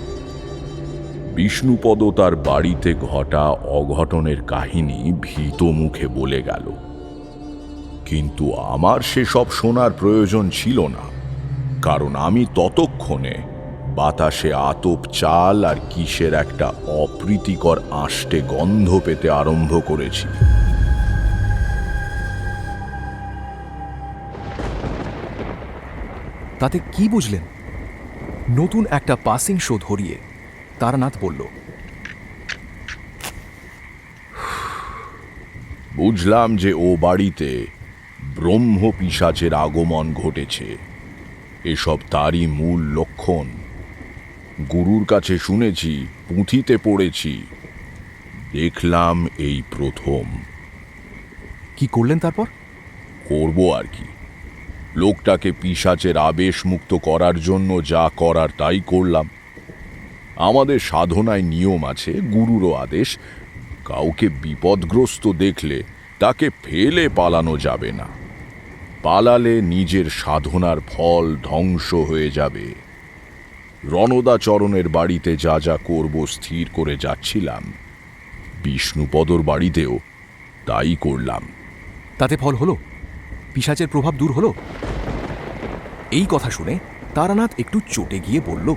বিষ্ণুপদ তার বাড়িতে ঘটা অঘটনের কাহিনী ভীত মুখে বলে গেল। কিন্তু আমার সেসব শোনার প্রয়োজন ছিল না, কারণ আমি ততক্ষণে বাতাসে আতপ চাল আর কিসের একটা অপ্রীতিকর আষ্টে গন্ধ পেতে আরম্ভ করেছি। তাতে কি বুঝলেন? নতুন একটা পাসিং শো ধরিয়ে তারানাথ বলল, বুঝলাম যে ও বাড়িতে ব্রহ্ম পিশাচের আগমন ঘটেছে। এসব তারই মূল লক্ষণ। গুরুর কাছে শুনেছি, পুঁথিতে পড়েছি, দেখলাম এই প্রথম। কি করলেন তারপর? করব আর কি, লোকটাকে পিশাচের আবেশ মুক্ত করার জন্য যা করার তাই করলাম। আমাদের সাধনায় নিয়ম আছে, গুরুরও আদেশ, কাউকে বিপদগ্রস্ত দেখলে তাকে ফেলে পালানো যাবে না। পালালে নিজের সাধনার ফল ধ্বংস হয়ে যাবে। রণদাচরণের বাড়িতে যা যা করব স্থির করে যাচ্ছিলাম, বিষ্ণুপদর বাড়িতেও তাই করলাম। তাতে ফল হলো? পিশাচের প্রভাব দূর হলো? এই কথা শুনে তারানাথ একটু চটে গিয়ে বলল,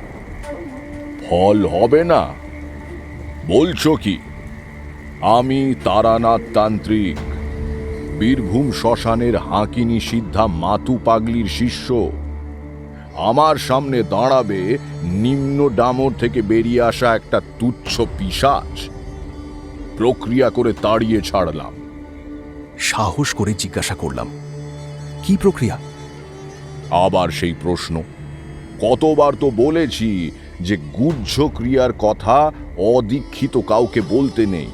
ফল হবে না বলছো কি? আমি তারানাথ তান্ত্রিক, বীরভূম শ্মশানের হাঁকিনি সিদ্ধা মাতু পাগলির শিষ্য। আমার সামনে দাঁড়াবে নিম্ন ডামর থেকে বেরিয়ে আসা একটা তুচ্ছ পিশাচ? প্রক্রিয়া করে তাড়িয়ে ছাড়লাম। সাহস করে জিজ্ঞাসা করলাম, কি প্রক্রিয়া? আবার সেই প্রশ্ন। কতবার তো বলেছি যে গুহ্য ক্রিয়ার কথা অদীক্ষিত কাউকে বলতে নেই,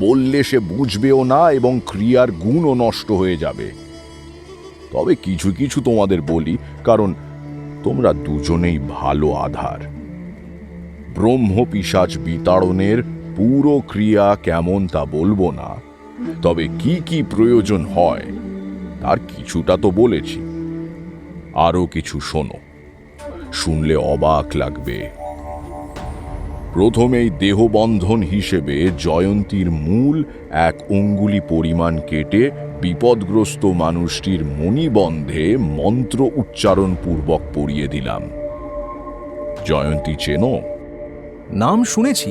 বললে সে বুঝবেও না এবং ক্রিয়ার গুণও নষ্ট হয়ে যাবে। তবে কিছু কিছু তোমাদের বলি, কারণ তোমরা দুজনেই ভালো আধার। ব্রহ্ম পিশাচ বিতাড়নের পুরো ক্রিয়া কেমন তা বলবো না, তবে কি কি প্রয়োজন হয় তার কিছুটা তো বলেছি। আরও কিছু শোনো, শুনলে অবাক লাগবে। প্রথমেই দেহবন্ধন হিসেবে জয়ন্তীর মূল 1 অঙ্গুলি পরিমাণ কেটে বিপদগ্রস্ত মানুষটির মণিবন্ধে মন্ত্র উচ্চারণ পূর্বক পরিয়ে দিলাম। জয়ন্তী চেনো? নাম শুনেছি,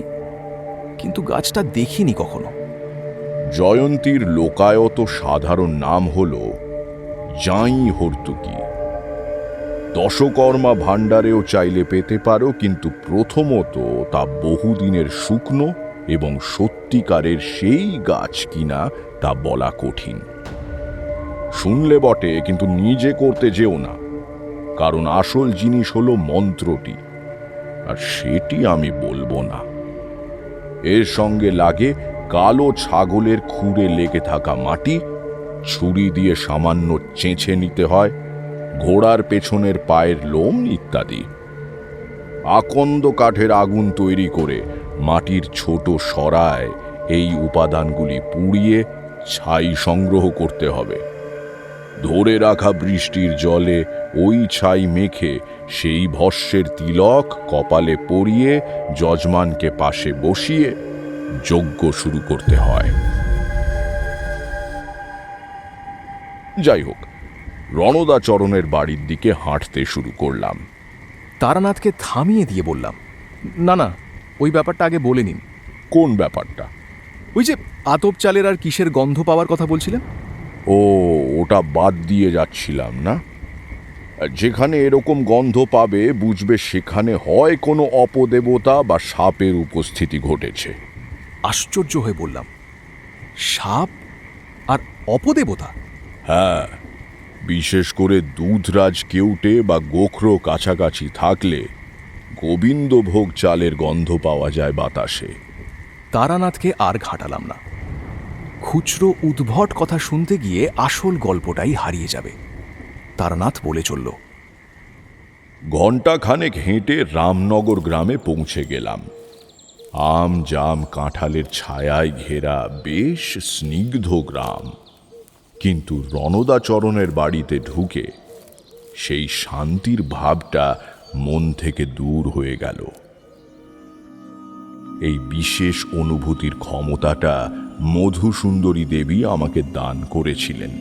কিন্তু গাছটা দেখিনি কখনো। জয়ন্তীর লোকায়ত সাধারণ নাম হল জাঁই হর্তুকি। দশকর্মা ভাণ্ডারেও চাইলে পেতে পারো, কিন্তু প্রথমত তা বহুদিনের শুকনো এবং সত্যিকারের সেই গাছ কিনা তা বলা কঠিন। শুনলে বটে, কিন্তু নিজে করতে যেও না, কারণ আসল জিনিস হলো মন্ত্রটি, আর সেটি আমি বলবো না। এর সঙ্গে লাগে কালো ছাগলের খুরে লেগে থাকা মাটি, ছুরি দিয়ে সামান্য চেঁচে নিতে হয়, ঘোড়ার পেছনের পায়ের লোম ইত্যাদি। আকন্দ কাঠের আগুন তৈরি করে মাটির ছোট সরায় এই উপাদানগুলি পুড়িয়ে ছাই সংগ্রহ করতে হবে। ধরে রাখা বৃষ্টির জলে ওই ছাই মেখে সেই ভস্যের তিলক কপালে পরিয়ে যজমানকে পাশে বসিয়ে যজ্ঞ শুরু করতে হয়। যাই হোক, রণদাচরণের বাড়ির দিকে হাঁটতে শুরু করলাম। তারানাথকে থামিয়ে দিয়ে বললাম, না না, ওই ব্যাপারটা আগে বলে নিন। কোন ব্যাপারটা? ওই যে আতপ চালের আর কিসের গন্ধ পাওয়ার কথা বলছিলেন। ও, ওটা বাদ দিয়ে যাচ্ছিলাম না। যেখানে এরকম গন্ধ পাবে বুঝবে সেখানে হয় কোনো অপদেবতা বা সাপের উপস্থিতি ঘটেছে। আশ্চর্য হয়ে বললাম, সাপ আর অপদেবতা? হ্যাঁ, বিশেষ করে দুধরাজ কেউটে বা গোখরো কাছাকাছি থাকলে গোবিন্দভোগ চালের গন্ধ পাওয়া যায় বাতাসে। তারানাথকে আর ঘাটালাম না। খুচরো উদ্ভট কথা শুনতে গিয়ে আসল গল্পটাই হারিয়ে যাবে। তারানাথ বলে চলল, ঘণ্টাখানেক হেঁটে রামনগর গ্রামে পৌঁছে গেলাম। আম জাম কাঁঠালের ছায়ায় ঘেরা বেশ স্নিগ্ধ গ্রাম, কিন্তু রণদাচরণের বাড়িতে ঢুকে সেই শান্তির ভাবটা মন থেকে দূর হয়ে গেল। এই বিশেষ অনুভূতির ক্ষমতাটা মধুসুন্দরী দেবী আমাকে দান করেছিলেন।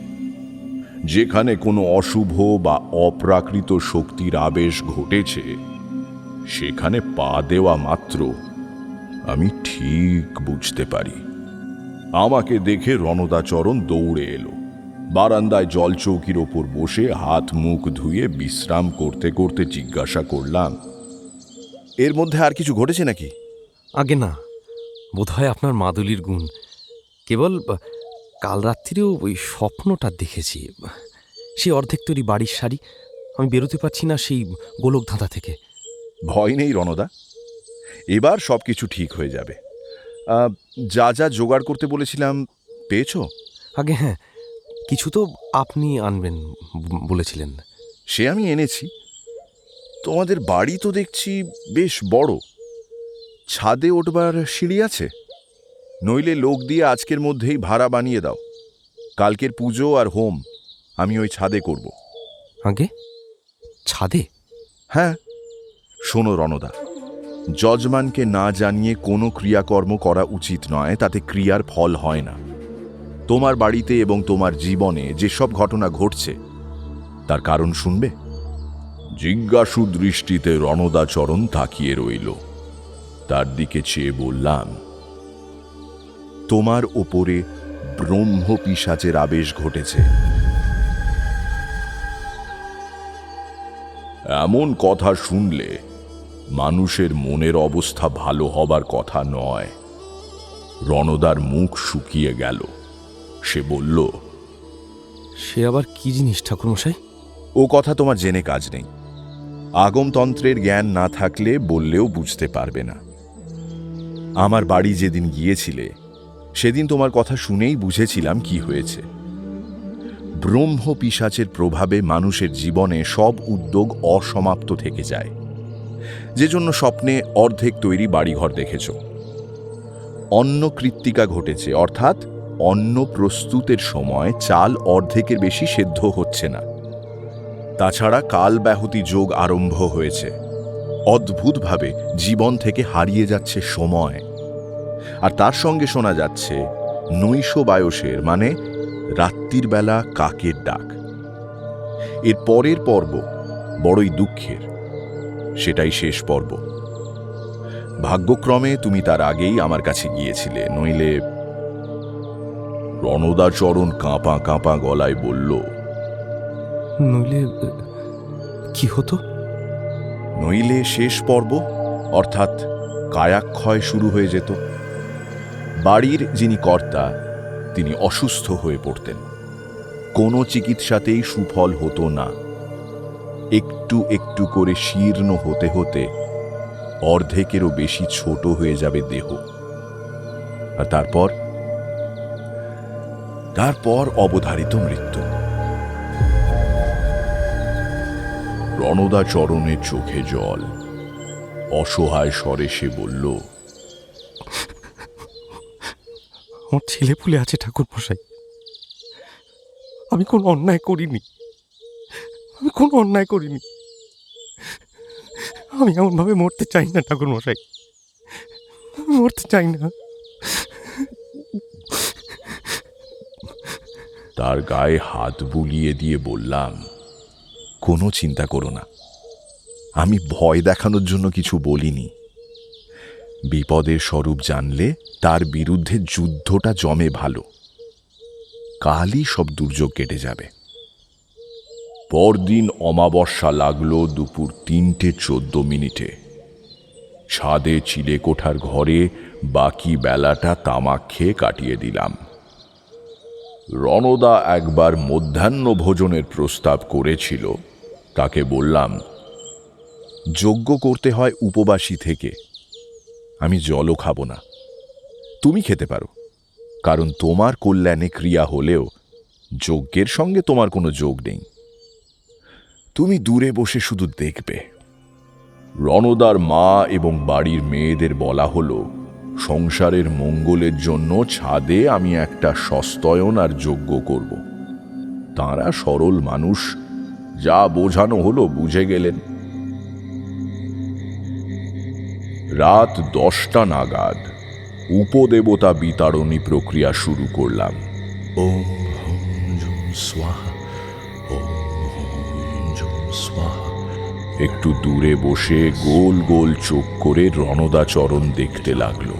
যেখানে কোনো অশুভ বা অপ্রাকৃত শক্তির আবেশ ঘটেছে, সেখানে পা দেওয়া মাত্র আমি ঠিক বুঝতে পারি। আমাকে দেখে রণদাচরণ দৌড়ে এলো। বারান্দায় জলচৌকির ওপর বসে হাত মুখ ধুয়ে বিশ্রাম করতে করতে জিজ্ঞাসা করলাম, এর মধ্যে আর কিছু ঘটেছে নাকি? আগে না, বোধহয় আপনার মাদুলির গুণ। কেবল কাল রাত্রিরেও ওই স্বপ্নটা দেখেছি। সেই অর্ধেক তৈরি বাড়ির শাড়ি, আমি বেরোতে পারছি না সেই গোলক ধাঁধা থেকে। ভয় নেই রণদা, এবার সব কিছু ঠিক হয়ে যাবে। যা যা জোগাড় করতে বলেছিলাম পেয়েছো? আগে হ্যাঁ, কিছু তো আপনি আনবেন বলেছিলেন। সে আমি এনেছি। তোমাদের বাড়ি তো দেখছি বেশ বড়। ছাদে ওঠবার সিঁড়ি আছে? নইলে লোক দিয়ে আজকের মধ্যেই ভাড়া বানিয়ে দাও। কালকের পুজো আর হোম আমি ওই ছাদে করব। আগে ছাদে? হ্যাঁ, শোনো রণদা, যজমানকে না জানিয়ে কোনো ক্রিয়াকর্ম করা উচিত নয়, তাতে ক্রিয়ার ফল হয় না। তোমার বাড়িতে এবং তোমার জীবনে যেসব ঘটনা ঘটছে তার কারণ শুনবে? জিজ্ঞাসু দৃষ্টিতে রণদাচরণ তাকিয়ে রইল। তার দিকে চেয়ে বললাম, তোমার ওপরে ব্রহ্ম পিশাচের আবেশ ঘটেছে। এমন কথা শুনলে মানুষের মনের অবস্থা ভালো হবার কথা নয়। রণদার মুখ শুকিয়ে গেল। সে বলল, সে আবার কি জিনিস ঠাকুরমশাই? ও কথা তোমার জেনে কাজ নেই। আগমতন্ত্রের জ্ঞান না থাকলে বললেও বুঝতে পারবে না। আমার বাড়ি যেদিন গিয়েছিলে সেদিন তোমার কথা শুনেই বুঝেছিলাম কি হয়েছে। ব্রহ্ম পিশাচের প্রভাবে মানুষের জীবনে সব উদ্যোগ অসমাপ্ত থেকে যায়, যে জন্য স্বপ্নে অর্ধেক তৈরি বাড়িঘর দেখেছ। অন্ন কৃত্তিকা ঘটেছে, অর্থাৎ অন্ন প্রস্তুতের সময় চাল অর্ধেকের বেশি সেদ্ধ হচ্ছে না। তাছাড়া কাল ব্যাহতি যোগ আরম্ভ হয়েছে। অদ্ভুতভাবে জীবন থেকে হারিয়ে যাচ্ছে সময়। আর তার সঙ্গে শোনা যাচ্ছে নৈশ বায়সের, মানে রাত্রির বেলা কাকের ডাক। এর পরের পর্ব বড়ই দুঃখের। সেটাই শেষ পর্ব। ভাগ্যক্রমে তুমি তার আগেই আমার কাছে গিয়েছিলে, নইলে। রণদাচরণ কাঁপা কাঁপা গলায় বলল, নইলে কি হতো? নইলে শেষ পর্ব, অর্থাৎ কায়াক্ষয় শুরু হয়ে যেত। বাড়ির যিনি কর্তা তিনি অসুস্থ হয়ে পড়তেন। কোনো চিকিৎসাতেই সুফল হতো না। একটু একটু করে শীর্ণ হতে হতে অর্ধেকেরও বেশি ছোট হয়ে যাবে দেহ। আর তারপর অবধারিত মৃত্যু। রণদাচরণের চোখে জল। অসহায় স্বরে সে বলল, আমার ছেলে পুলে আছে ঠাকুরমশাই। আমি কোনো অন্যায় করিনি। আমি এমনভাবে মরতে চাই না ঠাকুরমশাই, মরতে চাই না। তার গায়ে হাত বুলিয়ে দিয়ে বললাম, কোনো চিন্তা করো না। আমি ভয় দেখানোর জন্য কিছু বলিনি। বিপদের স্বরূপ জানলে তার বিরুদ্ধে যুদ্ধটা জমে ভালো। কালই সব দুর্যোগ কেটে যাবে। পরদিন অমাবস্যা লাগলো দুপুর ৩:14। ছাদে চিলেকোঠার ঘরে বাকি বেলাটা তামাক খেয়ে কাটিয়ে দিলাম। রণদা একবার মধ্যাহ্ন ভোজনের প্রস্তাব করেছিল। তাকে বললাম, যজ্ঞ করতে হয় উপবাসী থেকে। আমি জলও খাবো না। তুমি খেতে পারো, কারণ তোমার কল্যাণে ক্রিয়া হলেও যজ্ঞের সঙ্গে তোমার কোনো যোগ নেই। তুমি দূরে বসে শুধু দেখবে। রণদার মা এবং বাড়ির মেয়েদের বলা হলো, সংসারের মঙ্গলের জন্য ছাদে আমি একটা সস্তয়ন আর যজ্ঞ করব। তাঁরা সরল মানুষ, যা বোঝানো হলো বুঝে গেলেন। রাত 10টা নাগাদ উপদেবতা বিতাড়নী প্রক্রিয়া শুরু করলাম। ওম হং জুম স্বাহা, ওম হং জুম স্বাহা। একটু দূরে বসে গোল গোল চোখ করে রণদাচরণ দেখতে লাগলো।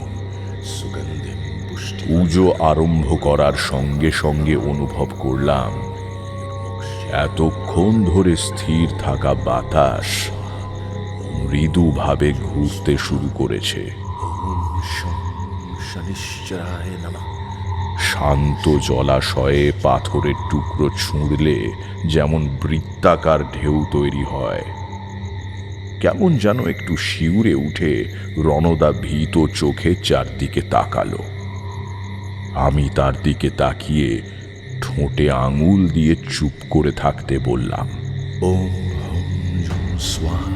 পুজো আরম্ভ করার সঙ্গে সঙ্গে অনুভব করলাম এতক্ষণ ধরে স্থির থাকা বাতাস মৃদুভাবে ঘুরতে শুরু করেছে। শান্ত জলাশয়ে পাথরের টুকরো ছুঁড়লে যেমন বৃত্তাকার ঢেউ তৈরি হয়, কেমন যেন একটু শিউরে উঠে রণদা ভীত চোখে চারদিকে তাকালো। আমি তার দিকে তাকিয়ে ঠোঁটে আঙুল দিয়ে চুপ করে থাকতে বললাম, ওম হম জুম স্বাহা,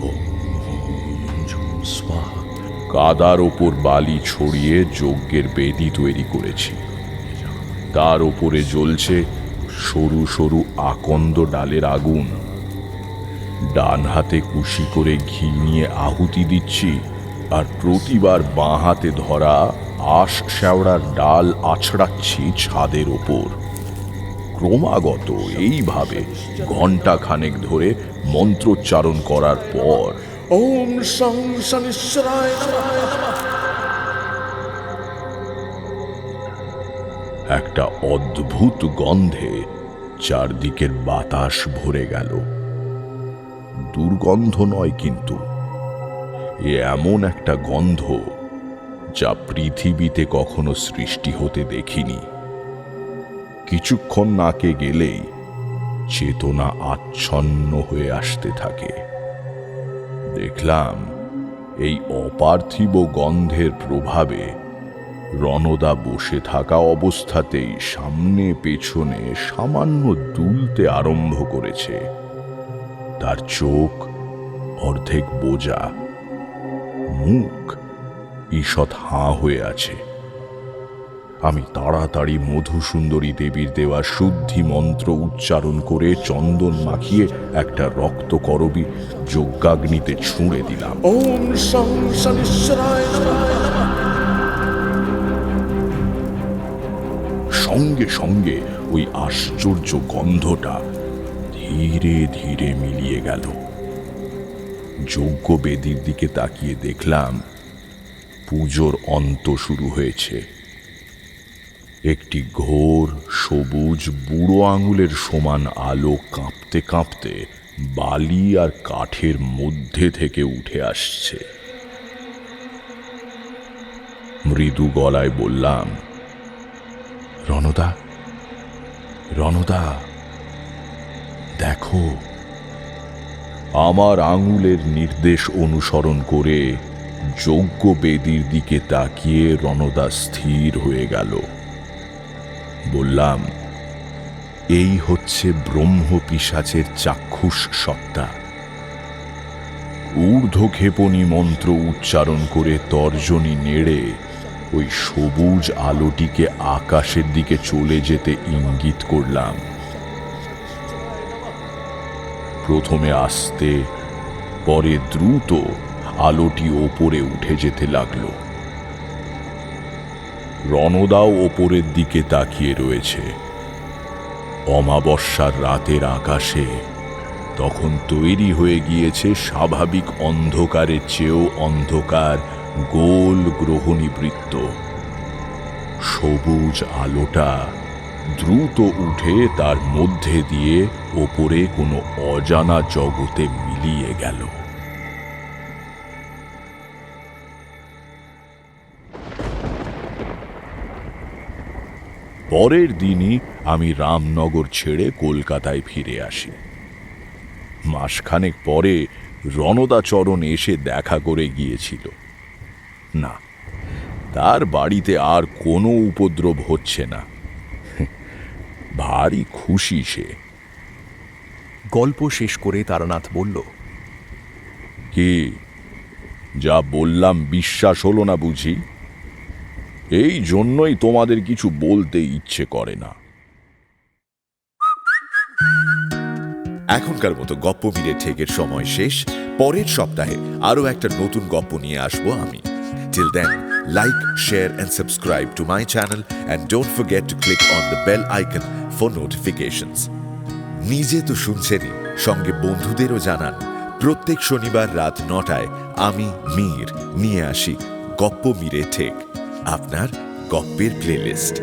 ওম হম জুম স্বাহা। কাদার ওপর বালি ছড়িয়ে যজ্ঞের বেদি তৈরি করেছি। তার ওপরে জ্বলছে সরু সরু আকন্দ ডালের আগুন। ডান হাতে কুশি করে ঘি নিয়ে আহুতি দিচ্ছি, আর প্রতিবার বাঁ হাতে ধরা আশ শ্যাওড়ার ডাল আছড়াচ্ছি ছাদের ওপর। ক্রমাগত এইভাবে ঘণ্টা খানেক ধরে মন্ত্রোচ্চারণ করার পর ওম সং শনিশ্বরায় নমঃ একটা অদ্ভুত গন্ধে চারদিকের বাতাস ভরে গেল। দুর্গন্ধ নয়, কিন্তু এমন একটা গন্ধ যা পৃথিবীতে কখনো সৃষ্টি হতে দেখিনি। কিছুক্ষণ নাকে গেলেই চেতনা আচ্ছন্ন হয়ে আসতে থাকে। দেখলাম এই অপার্থিব গন্ধের প্রভাবে রণদা বসে থাকা অবস্থাতেই সামনে পেছনে সামান্য দুলতে আরম্ভ করেছে। তার চোখ অর্ধেক বোজা, মুখ ঈষৎ হাঁ হয়ে আছে। আমি তাড়াতাড়ি মধুসুন্দরী দেবীর দেওয়া শুদ্ধি মন্ত্র উচ্চারণ করে চন্দন মাখিয়ে একটা রক্তকরবী যজ্ঞাগ্নিতে ছুঁড়ে দিলাম। ওম সং শনিশ্বরায় নমঃ। সঙ্গে সঙ্গে ওই আশ্চর্য গন্ধটা ধীরে ধীরে মিলিয়ে গেল। যজ্ঞ বেদির দিকে তাকিয়ে দেখলাম পুজোর অন্ত শুরু হয়েছে। একটি ঘোর সবুজ বুড়ো আঙুলের সমান আলো কাঁপতে কাঁপতে বালি আর কাঠের মধ্যে থেকে উঠে আসছে। মৃদু গলায় বললাম, রণদা, রণদা, দেখো। আমার আঙুলের নির্দেশ অনুসরণ করে যজ্ঞ বেদির দিকে তাকিয়ে রণদা স্থির হয়ে গেল। বললাম, এই হচ্ছে ব্রহ্ম পিশাচের চাক্ষুষ সত্তা। ঊর্ধ্বক্ষেপণী মন্ত্র উচ্চারণ করে তর্জনী নেড়ে ওই সবুজ আলোটিকে আকাশের দিকে চলে যেতে ইঙ্গিত করলাম। প্রথমে আস্তে, পরে দ্রুত আলোটি ওপরে উঠে যেতে লাগলো। রণদাও ওপরের দিকে তাকিয়ে রয়েছে। অমাবস্যার রাতের আকাশে তখন তৈরি হয়ে গিয়েছে স্বাভাবিক অন্ধকারের চেয়েও অন্ধকার গোল গ্রহণী বৃত্ত। সবুজ আলোটা দ্রুত উঠে তার মধ্যে দিয়ে ওপরে কোনো অজানা জগতে মিলিয়ে গেল। পরের দিনই আমি রামনগর ছেড়ে কলকাতায় ফিরে আসি। মাসখানেক পরে রণদাচরণ এসে দেখা করে গিয়েছিল। না, তার বাড়িতে আর কোনো উপদ্রব হচ্ছে না। ভারী খুশি সে। গল্প শেষ করে তারানাথ বলল, কি, যা বললাম বিশ্বাস হলো না বুঝি? এই জন্যই তোমাদের কিছু বলতে ইচ্ছে করে না। এখনকার মতো গপ্প মিলে ঠেকের সময় শেষ। পরের সপ্তাহে আরো একটা নতুন গপ্প নিয়ে আসবো আমি। Till then, like, share and subscribe to my channel and don't forget to click on the bell icon for notifications. নিজে তো শুনছেনই, সঙ্গে বন্ধুদেরও জানান। প্রত্যেক শনিবার রাত 9টায় আমি মীর নিয়ে আসি গপ্প মিলে ঠেক, আপনার গপ্পের প্লেলিস্ট।